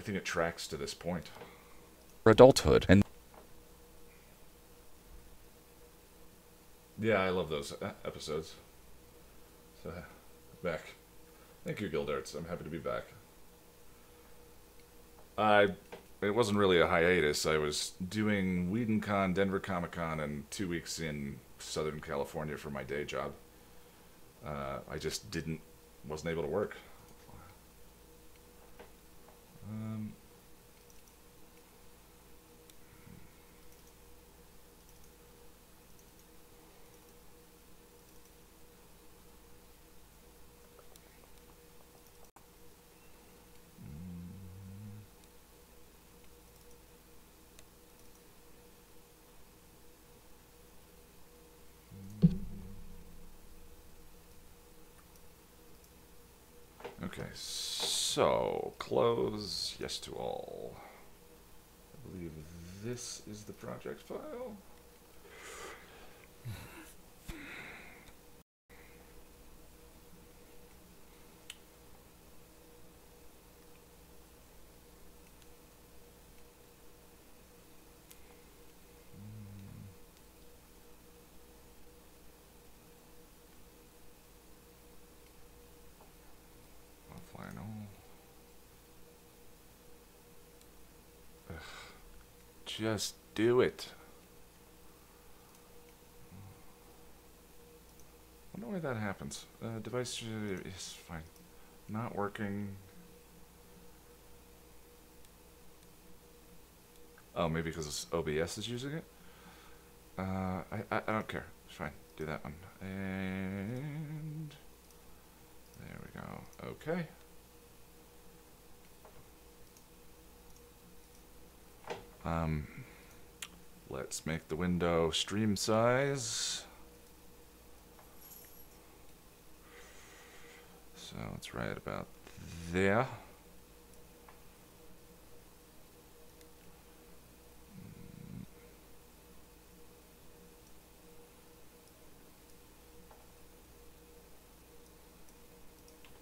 think it tracks to this point. Adulthood. And Yeah, I love those episodes. So, back. Thank you, Gildarts. I'm happy to be back. It wasn't really a hiatus. I was doing WhedonCon, Denver Comic Con, and 2 weeks in Southern California for my day job. I just wasn't able to work. Okay, so close, yes to all. I believe this is the project file. Just do it. I wonder why that happens. Device is fine. Not working. Oh, maybe because OBS is using it? I don't care. It's fine. Do that one. And there we go. Okay. Let's make the window stream size. So it's right about there.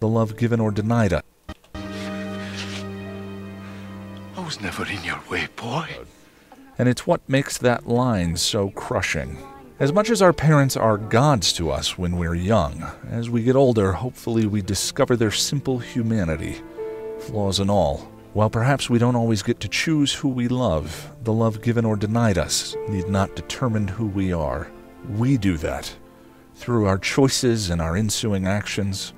The love given or denied us. I was never in your way, boy. And it's what makes that line so crushing. As much as our parents are gods to us when we're young, as we get older, hopefully we discover their simple humanity, flaws and all. While perhaps we don't always get to choose who we love, the love given or denied us need not determine who we are. We do that through our choices and our ensuing actions.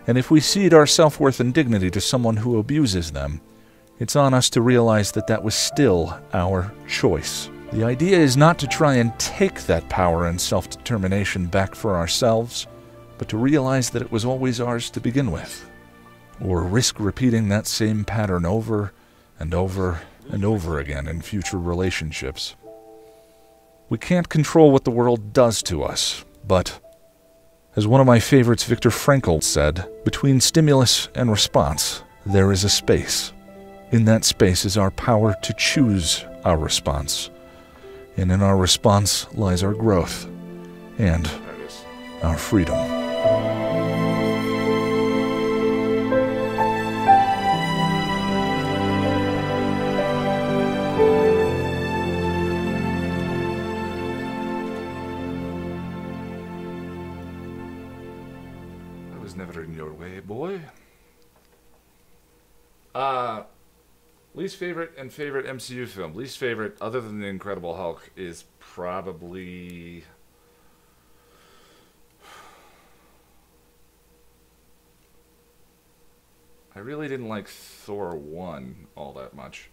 And if we cede our self-worth and dignity to someone who abuses them, it's on us to realize that that was still our choice. The idea is not to try and take that power and self-determination back for ourselves, but to realize that it was always ours to begin with, or risk repeating that same pattern over and over and over again in future relationships. We can't control what the world does to us, but, as one of my favorites, Viktor Frankl, said, between stimulus and response, there is a space. In that space is our power to choose our response. And in our response lies our growth and our freedom. never in your way, boy. Least favorite and favorite MCU film. Least favorite, other than The Incredible Hulk, is probably... I really didn't like Thor 1 all that much.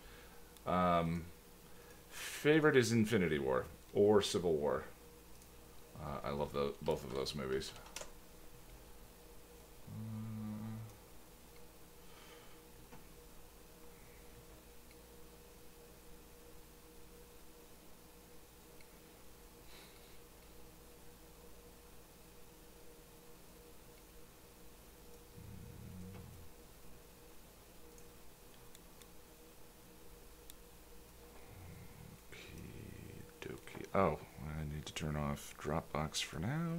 Favorite is Infinity War or Civil War. I love both of those movies. Okey-dokey. Oh, I need to turn off Dropbox for now.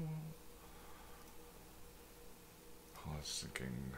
I was thinking...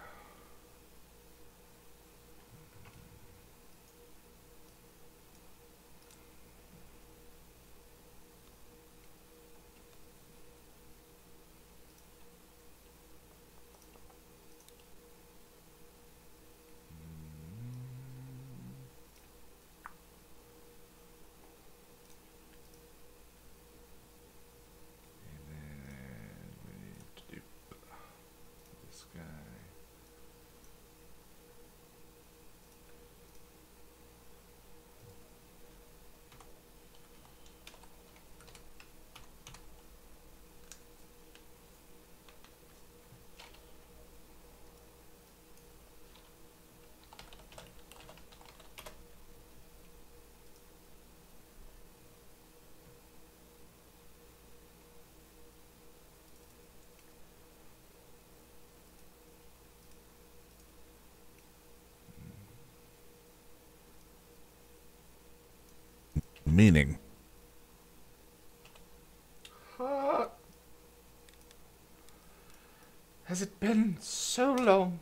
Meaning. Has it been so long?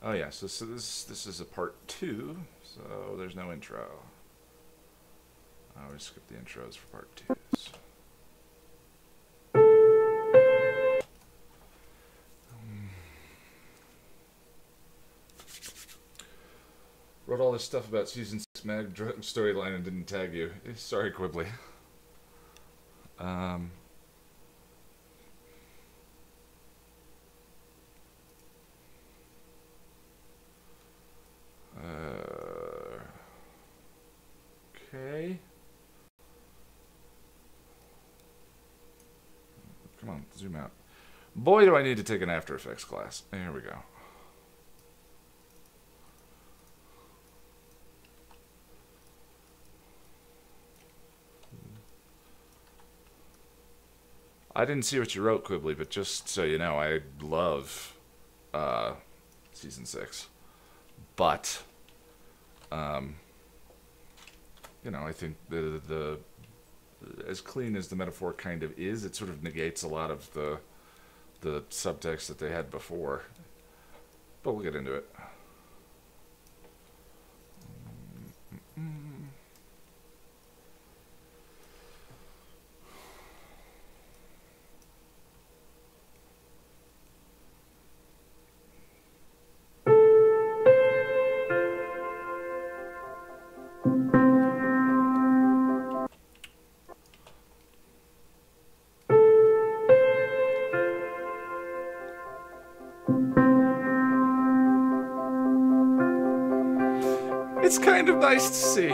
Oh yeah, so this is a part 2, so there's no intro. I always skip the intros for part 2s. Wrote all this stuff about season 6 mag storyline and didn't tag you. Sorry, Quibbly. Okay. Come on, zoom out. Boy, do I need to take an After Effects class. There we go. I didn't see what you wrote, Quibbly, but just so you know, I love season 6. But, you know, I think the as clean as the metaphor kind of is, it sort of negates a lot of the subtext that they had before. But we'll get into it. It's kind of nice to see.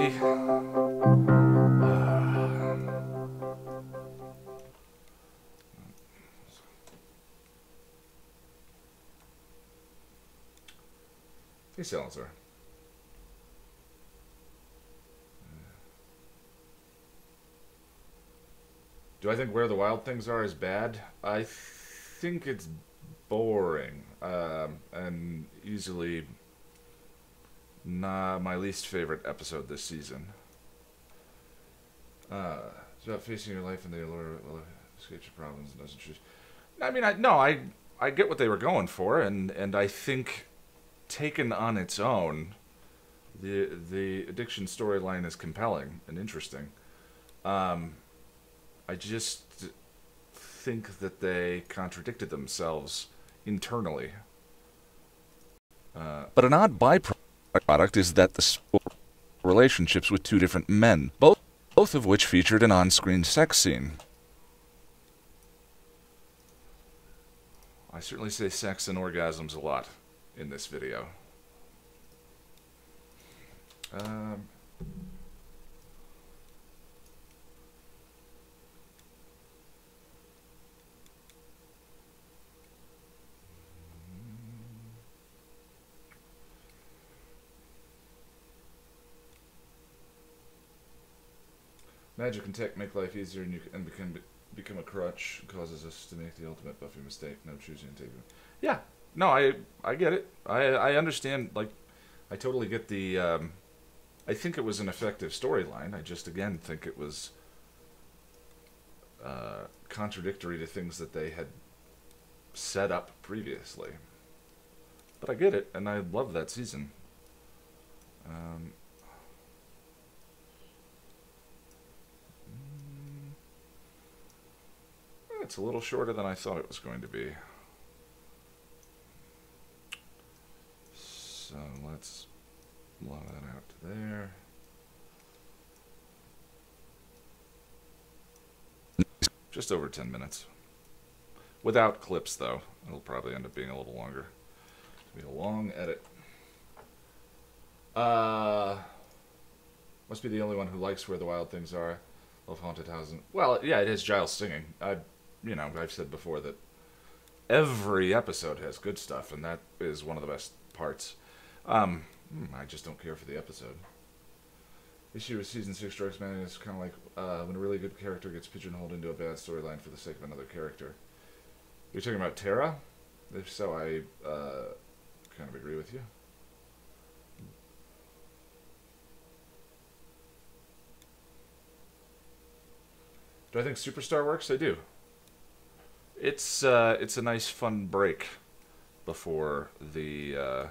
Hey, Salazar. Do I think Where the Wild Things Are is bad? I think it's boring, and easily my least favorite episode this season. It's about facing your life and the allure of escape your problems and doesn't choose. I mean, I get what they were going for, and I think taken on its own, the addiction storyline is compelling and interesting. I just think that they contradicted themselves internally. But an odd byproduct is that the relationships with two different men, both of which featured an on-screen sex scene. I certainly say sex and orgasms a lot in this video. Magic and tech make life easier, and become a crutch. Causes us to make the ultimate Buffy mistake. No choosing and taking. Yeah, no, I get it. I understand. Like, I totally get the. I think it was an effective storyline. I just again think it was contradictory to things that they had set up previously. But I get it, and I love that season. It's a little shorter than I thought it was going to be. So let's blow that out to there. Just over 10 minutes. Without clips, though. It'll probably end up being a little longer. It'll be a long edit. Must be the only one who likes Where the Wild Things Are. Love Haunted Houses. Well, yeah, it is Giles singing. I've said before that every episode has good stuff, and that is one of the best parts. I just don't care for the episode. Issue with season 6 Strikes Man is kind of like when a really good character gets pigeonholed into a bad storyline for the sake of another character. You're talking about Tara? If so, I kind of agree with you. Do I think Superstar works? I do. It's a nice fun break before the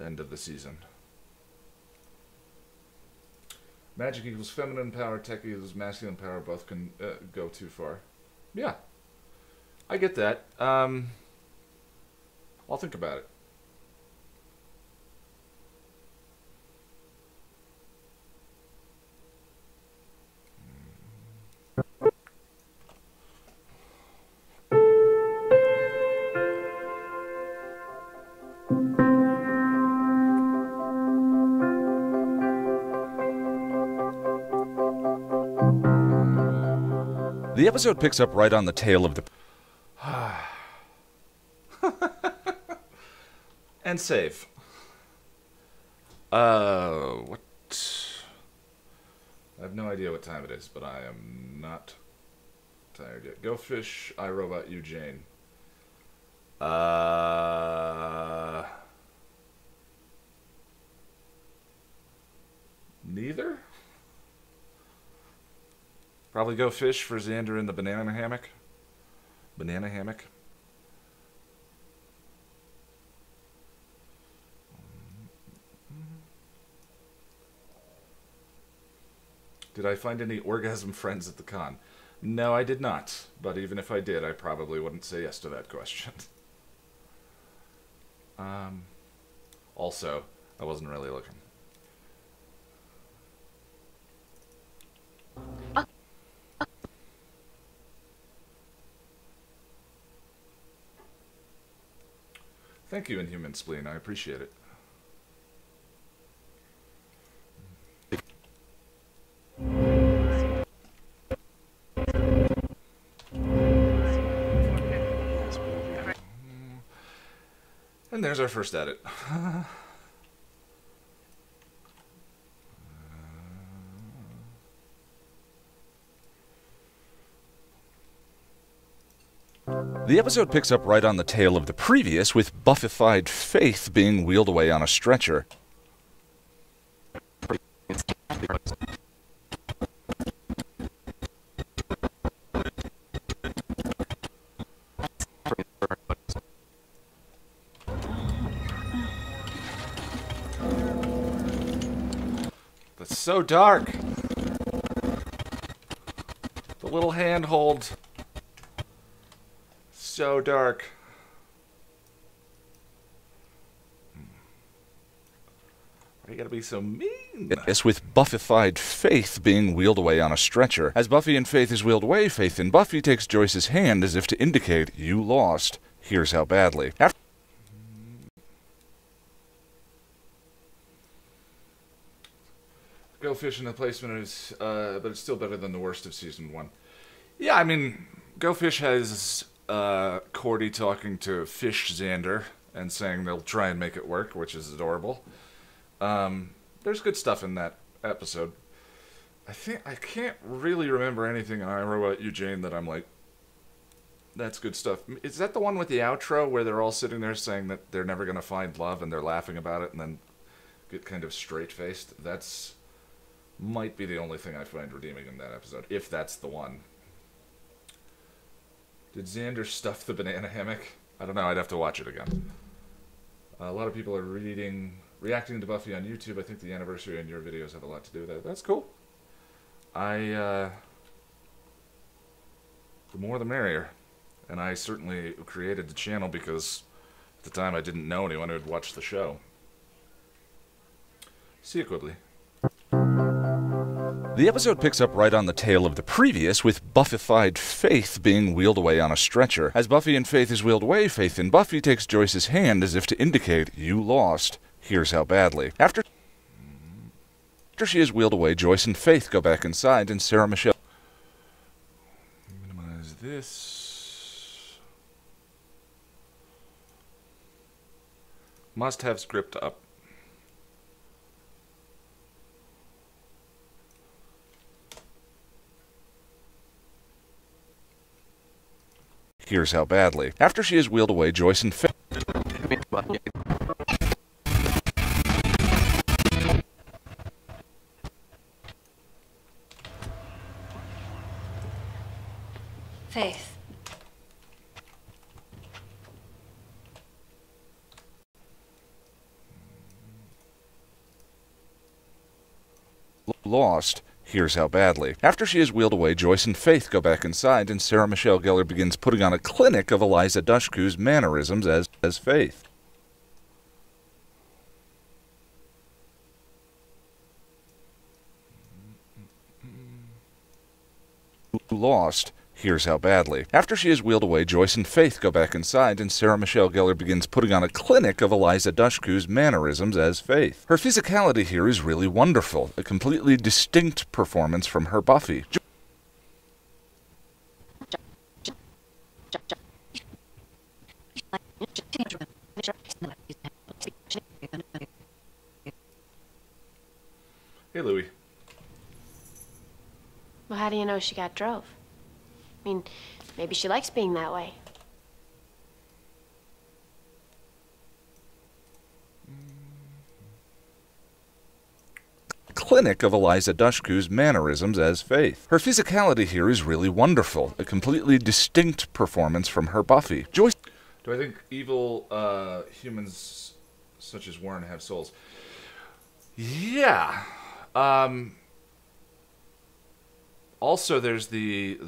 end of the season. Magic equals feminine power, tech equals masculine power, both can go too far. Yeah, I get that. I'll think about it. The episode picks up right on the tail of the... And save. What? I have no idea what time it is, but I am not tired yet. Go Fish, I Robot You Jane. Neither? Probably Go Fish for Xander in the banana hammock. Banana hammock. Did I find any orgasm friends at the con? No, I did not. But even if I did, I probably wouldn't say yes to that question. Also, I wasn't really looking. Thank you, Inhuman Spleen. I appreciate it. And there's our first edit. The episode picks up right on the tail of the previous, with buffified Faith being wheeled away on a stretcher. That's so dark. The little handhold. So dark. Why you gotta be so mean? It's with buffified Faith being wheeled away on a stretcher. As Buffy and Faith is wheeled away, Faith and Buffy takes Joyce's hand as if to indicate, "You lost. Here's how badly." After Go Fish in the placement is, but it's still better than the worst of season 1. Yeah, I mean, Go Fish has Cordy talking to Fish Xander and saying they'll try and make it work, which is adorable. There's good stuff in that episode. I can't really remember anything in I Robot You Jane that I'm like, that's good stuff. Is that the one with the outro where they're all sitting there saying that they're never going to find love and they're laughing about it and then get kind of straight-faced? That's might be the only thing I find redeeming in that episode, if that's the one. Did Xander stuff the banana hammock? I don't know, I'd have to watch it again. A lot of people are reacting to Buffy on YouTube. I think the anniversary and your videos have a lot to do with that. That's cool. The more the merrier. And I certainly created the channel because at the time I didn't know anyone who had watched the show. See you, Quibbly. The episode picks up right on the tail of the previous, with buffified Faith being wheeled away on a stretcher. As Buffy and Faith is wheeled away, Faith and Buffy takes Joyce's hand as if to indicate, "You lost. Here's how badly." After she is wheeled away, Joyce and Faith go back inside, and Sarah Michelle... Minimize this. Must have script up. Here's how badly. After she is wheeled away, Joyce and Faith... Faith. Lost. Here's how badly. After she is wheeled away, Joyce and Faith go back inside, and Sarah Michelle Gellar begins putting on a clinic of Eliza Dushku's mannerisms as Faith. Lost. Here's how badly. After she is wheeled away, Joyce and Faith go back inside, and Sarah Michelle Gellar begins putting on a clinic of Eliza Dushku's mannerisms as Faith. Her physicality here is really wonderful, a completely distinct performance from her Buffy. Hey, Louie. Well, how do you know she got drove? I mean, maybe she likes being that way. Clinic of Eliza Dushku's mannerisms as Faith. Her physicality here is really wonderful, a completely distinct performance from her Buffy. Joyce... Do I think evil humans such as Warren have souls? Yeah. Also, there's the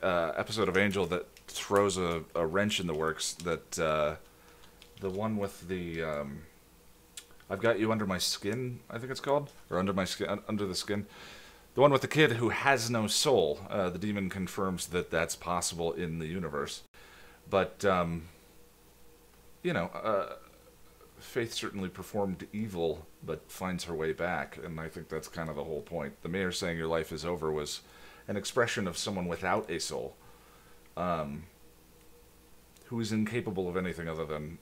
episode of Angel that throws a wrench in the works. That the one with the I've Got You Under My Skin, I think it's called, or Under My Skin, Under the Skin. The one with the kid who has no soul. The demon confirms that that's possible in the universe, but you know, Faith certainly performed evil, but finds her way back, and I think that's kind of the whole point. The mayor saying your life is over was an expression of someone without a soul, who is incapable of anything other than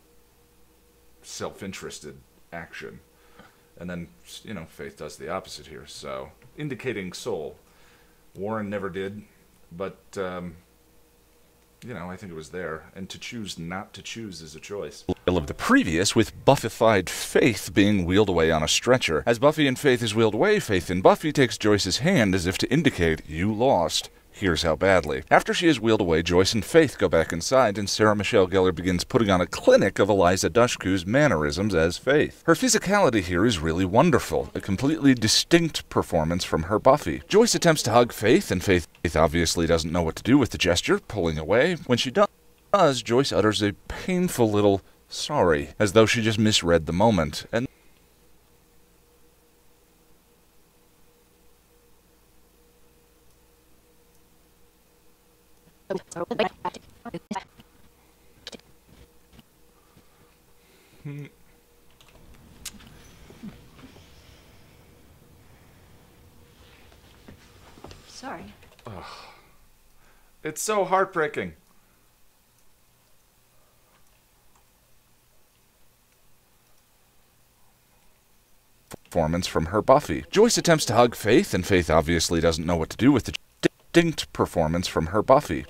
self-interested action. And then, you know, Faith does the opposite here, so indicating soul. Warren never did, but, you you know, I think it was there. And to choose not to choose is a choice. Of the previous, with buffified Faith being wheeled away on a stretcher. As Buffy and Faith is wheeled away, Faith and Buffy takes Joyce's hand as if to indicate, you lost. Here's how badly. After she is wheeled away, Joyce and Faith go back inside, and Sarah Michelle Gellar begins putting on a clinic of Eliza Dushku's mannerisms as Faith. Her physicality here is really wonderful, a completely distinct performance from her Buffy. Joyce attempts to hug Faith, and Faith obviously doesn't know what to do with the gesture, pulling away. When she does, Joyce utters a painful little sorry, as though she just misread the moment, and Sorry. It's so heartbreaking. performance from her Buffy. Joyce attempts to hug Faith, and Faith obviously doesn't know what to do with the distinct performance from her Buffy.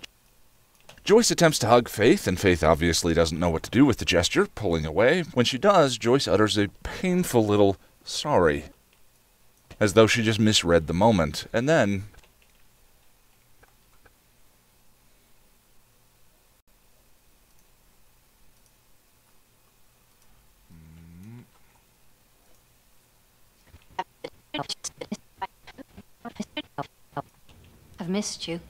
Joyce attempts to hug Faith, and Faith obviously doesn't know what to do with the gesture, pulling away. When she does, Joyce utters a painful little sorry, as though she just misread the moment, and then I've missed you.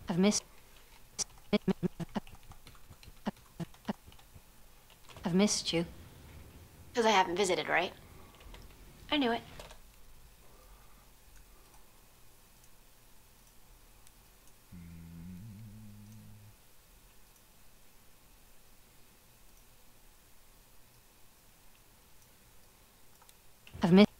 I've missed. I've missed you. Because I haven't visited, right? I knew it. I've missed.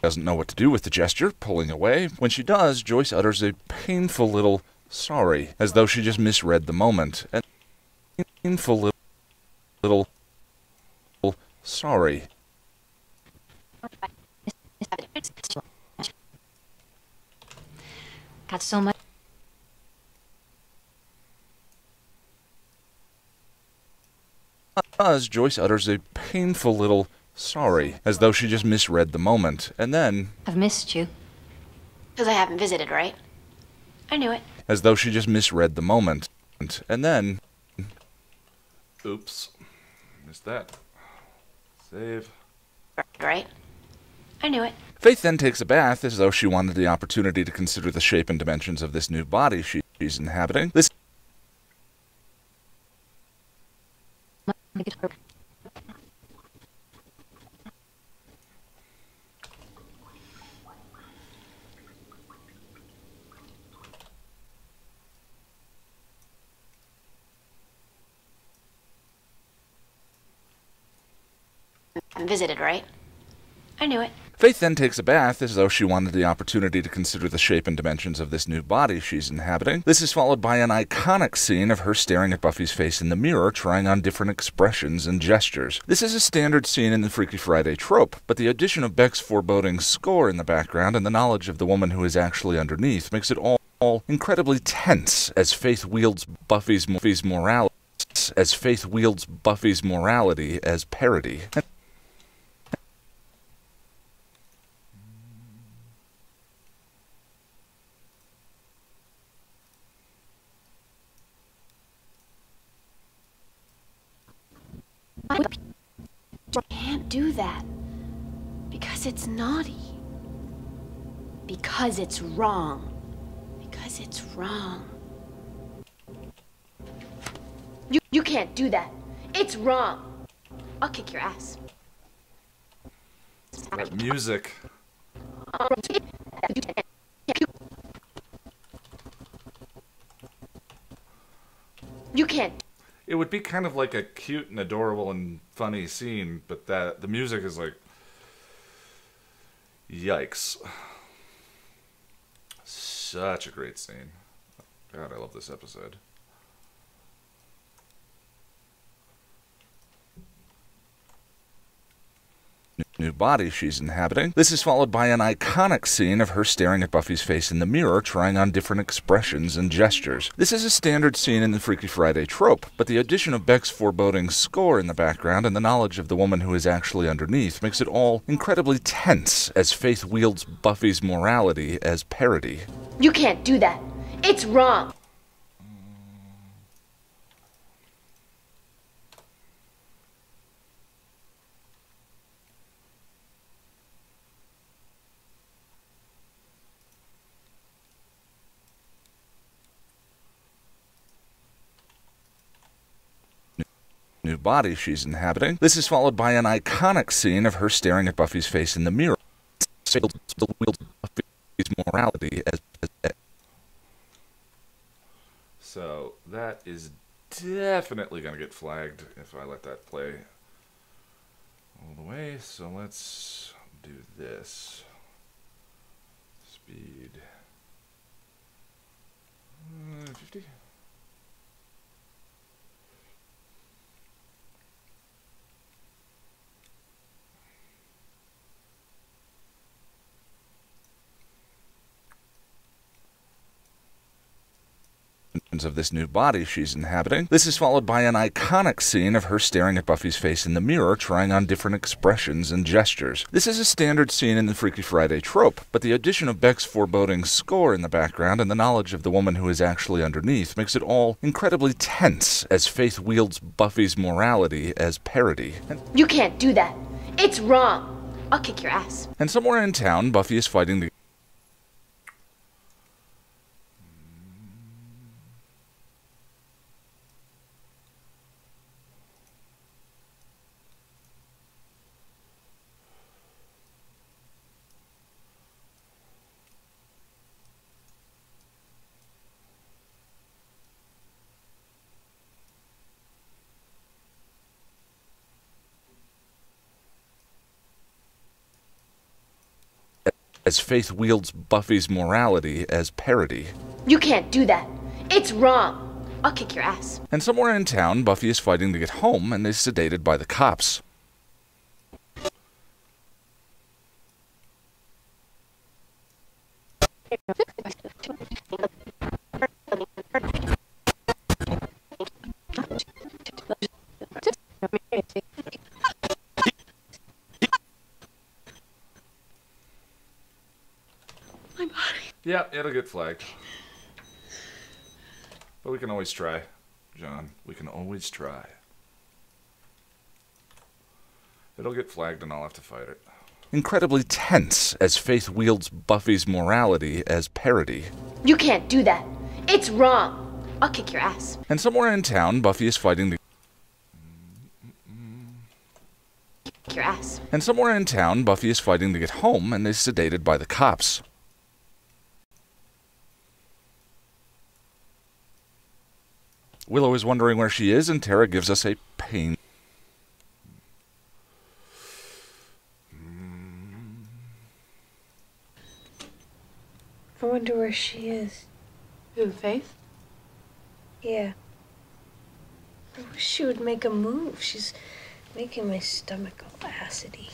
doesn't know what to do with the gesture, pulling away. When she does, Joyce utters a painful little sorry, as though she just misread the moment, and painful little sorry. Got so much. As Joyce utters a painful little sorry, as though she just misread the moment, and then I've missed you. Because I haven't visited, right? I knew it. as though she just misread the moment, and then Oops. Missed that. Save. Right? I knew it. Faith then takes a bath as though she wanted the opportunity to consider the shape and dimensions of this new body she's inhabiting. This Haven't visited, right? I knew it. Faith then takes a bath as though she wanted the opportunity to consider the shape and dimensions of this new body she's inhabiting. This is followed by an iconic scene of her staring at Buffy's face in the mirror, trying on different expressions and gestures. This is a standard scene in the Freaky Friday trope, but the addition of Beck's foreboding score in the background and the knowledge of the woman who is actually underneath makes it all incredibly tense as Faith wields Buffy's morality as parody. You can't do that. Because it's naughty. Because it's wrong. Because it's wrong. You can't do that. It's wrong. I'll kick your ass. That music. You can't. It would be kind of like a cute and adorable and funny scene, but that the music is like, yikes. Such a great scene. God, I love this episode. new body she's inhabiting. This is followed by an iconic scene of her staring at Buffy's face in the mirror, trying on different expressions and gestures. This is a standard scene in the Freaky Friday trope, but the addition of Beck's foreboding score in the background and the knowledge of the woman who is actually underneath makes it all incredibly tense as Faith wields Buffy's morality as parody. You can't do that. It's wrong. New body she's inhabiting. This is followed by an iconic scene of her staring at Buffy's face in the mirror. Wields Buffy's morality as So that is definitely going to get flagged if I let that play all the way. So let's do this. Speed 50. of this new body she's inhabiting. This is followed by an iconic scene of her staring at Buffy's face in the mirror, trying on different expressions and gestures. This is a standard scene in the Freaky Friday trope, but the addition of Beck's foreboding score in the background and the knowledge of the woman who is actually underneath makes it all incredibly tense as Faith wields Buffy's morality as parody. You can't do that. It's wrong. I'll kick your ass. And somewhere in town, Buffy is fighting the as Faith wields Buffy's morality as parody. You can't do that. It's wrong. I'll kick your ass. And somewhere in town, Buffy is fighting to get home and is sedated by the cops. Yeah, it'll get flagged. But we can always try, John. We can always try. It'll get flagged and I'll have to fight it. Incredibly tense as Faith wields Buffy's morality as parody. You can't do that. It's wrong. I'll kick your ass. And somewhere in town, Buffy is fighting to Kick your ass. And somewhere in town, Buffy is fighting to get home and is sedated by the cops. Willow is wondering where she is, and Tara gives us a pain. I wonder where she is. Who, Faith? Yeah. I wish she would make a move. She's making my stomach all acidy.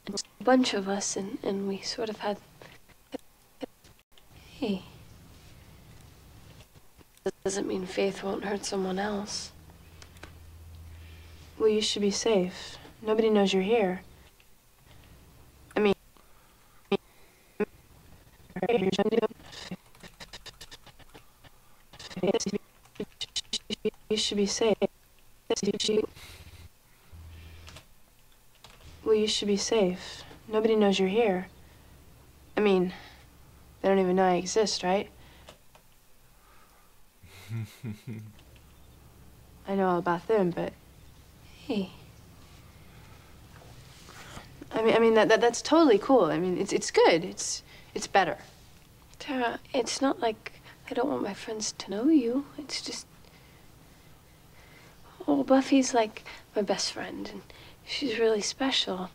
A bunch of us, and we sort of had... Hey. That doesn't mean Faith won't hurt someone else. Well, you should be safe. Nobody knows you're here. I mean... You should be safe. Well, you should be safe. Nobody knows you're here. I mean, they don't even know I exist, right? I know all about them, but hey. I mean that's totally cool. I mean, it's good. It's better. Tara, it's not like I don't want my friends to know you. It's just... Oh, Buffy's like my best friend, and she's really special.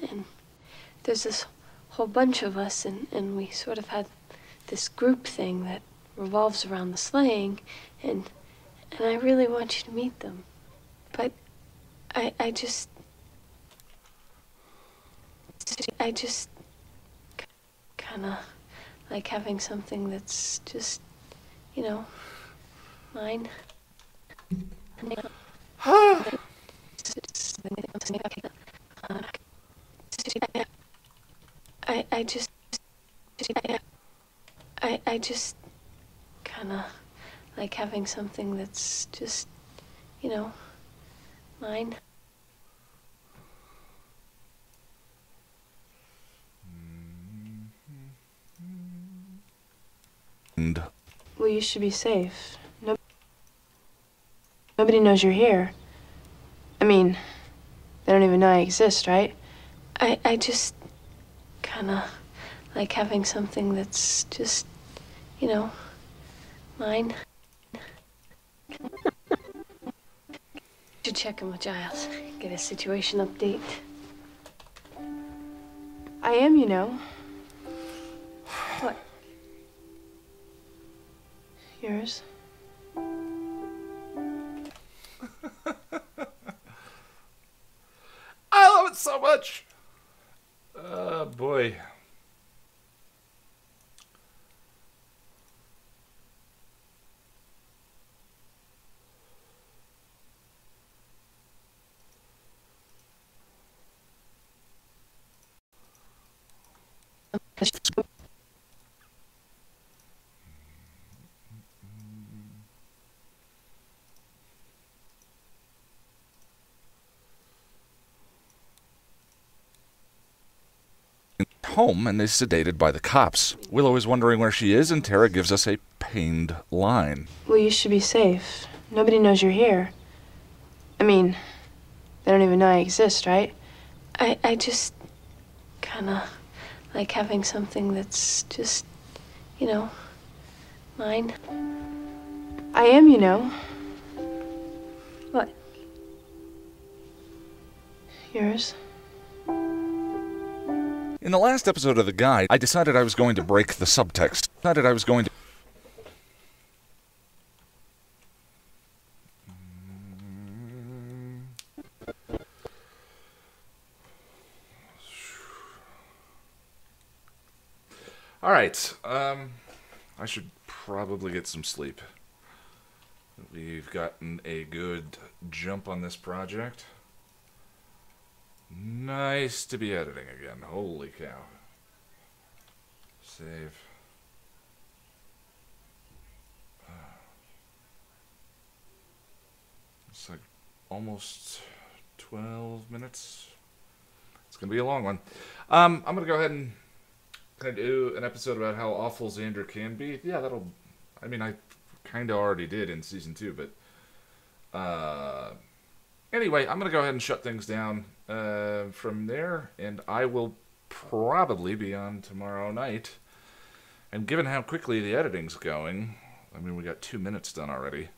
And there's this whole bunch of us, and we sort of had this group thing that revolves around the slaying, and I really want you to meet them. But I just kind of like having something that's just, you know, mine. I just kind of like having something that's just, you know, mine. And Well, you should be safe. Nobody knows you're here. I mean, they don't even know I exist, right? I just kind of like having something that's just, you know, mine. Should check in with Giles. Get a situation update. I am, you know. What? Yours. I love it so much. Boy. home and is sedated by the cops. Willow is wondering where she is, and Tara gives us a pained line. Well, you should be safe. Nobody knows you're here. I mean, they don't even know I exist, right? I just kind of like having something that's just, you know, mine. I am, you know. What? Yours. In the last episode of The Guide, I decided I was going to break the subtext. All right. I should probably get some sleep. We've gotten a good jump on this project. Nice to be editing again. Holy cow. Save. It's like almost 12 minutes. It's going to be a long one. I'm going to go ahead and kind of do an episode about how awful Xander can be. Yeah, that'll... I mean, I kind of already did in Season 2, but... Anyway, I'm going to go ahead and shut things down from there, and I will probably be on tomorrow night. And given how quickly the editing's going, I mean, we got 2 minutes done already.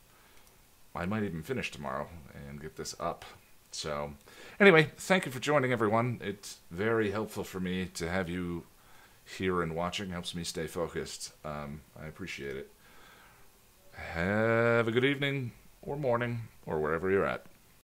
I might even finish tomorrow and get this up. So, anyway, thank you for joining, everyone. It's very helpful for me to have you here and watching. Helps me stay focused. I appreciate it. Have a good evening, or morning, or wherever you're at.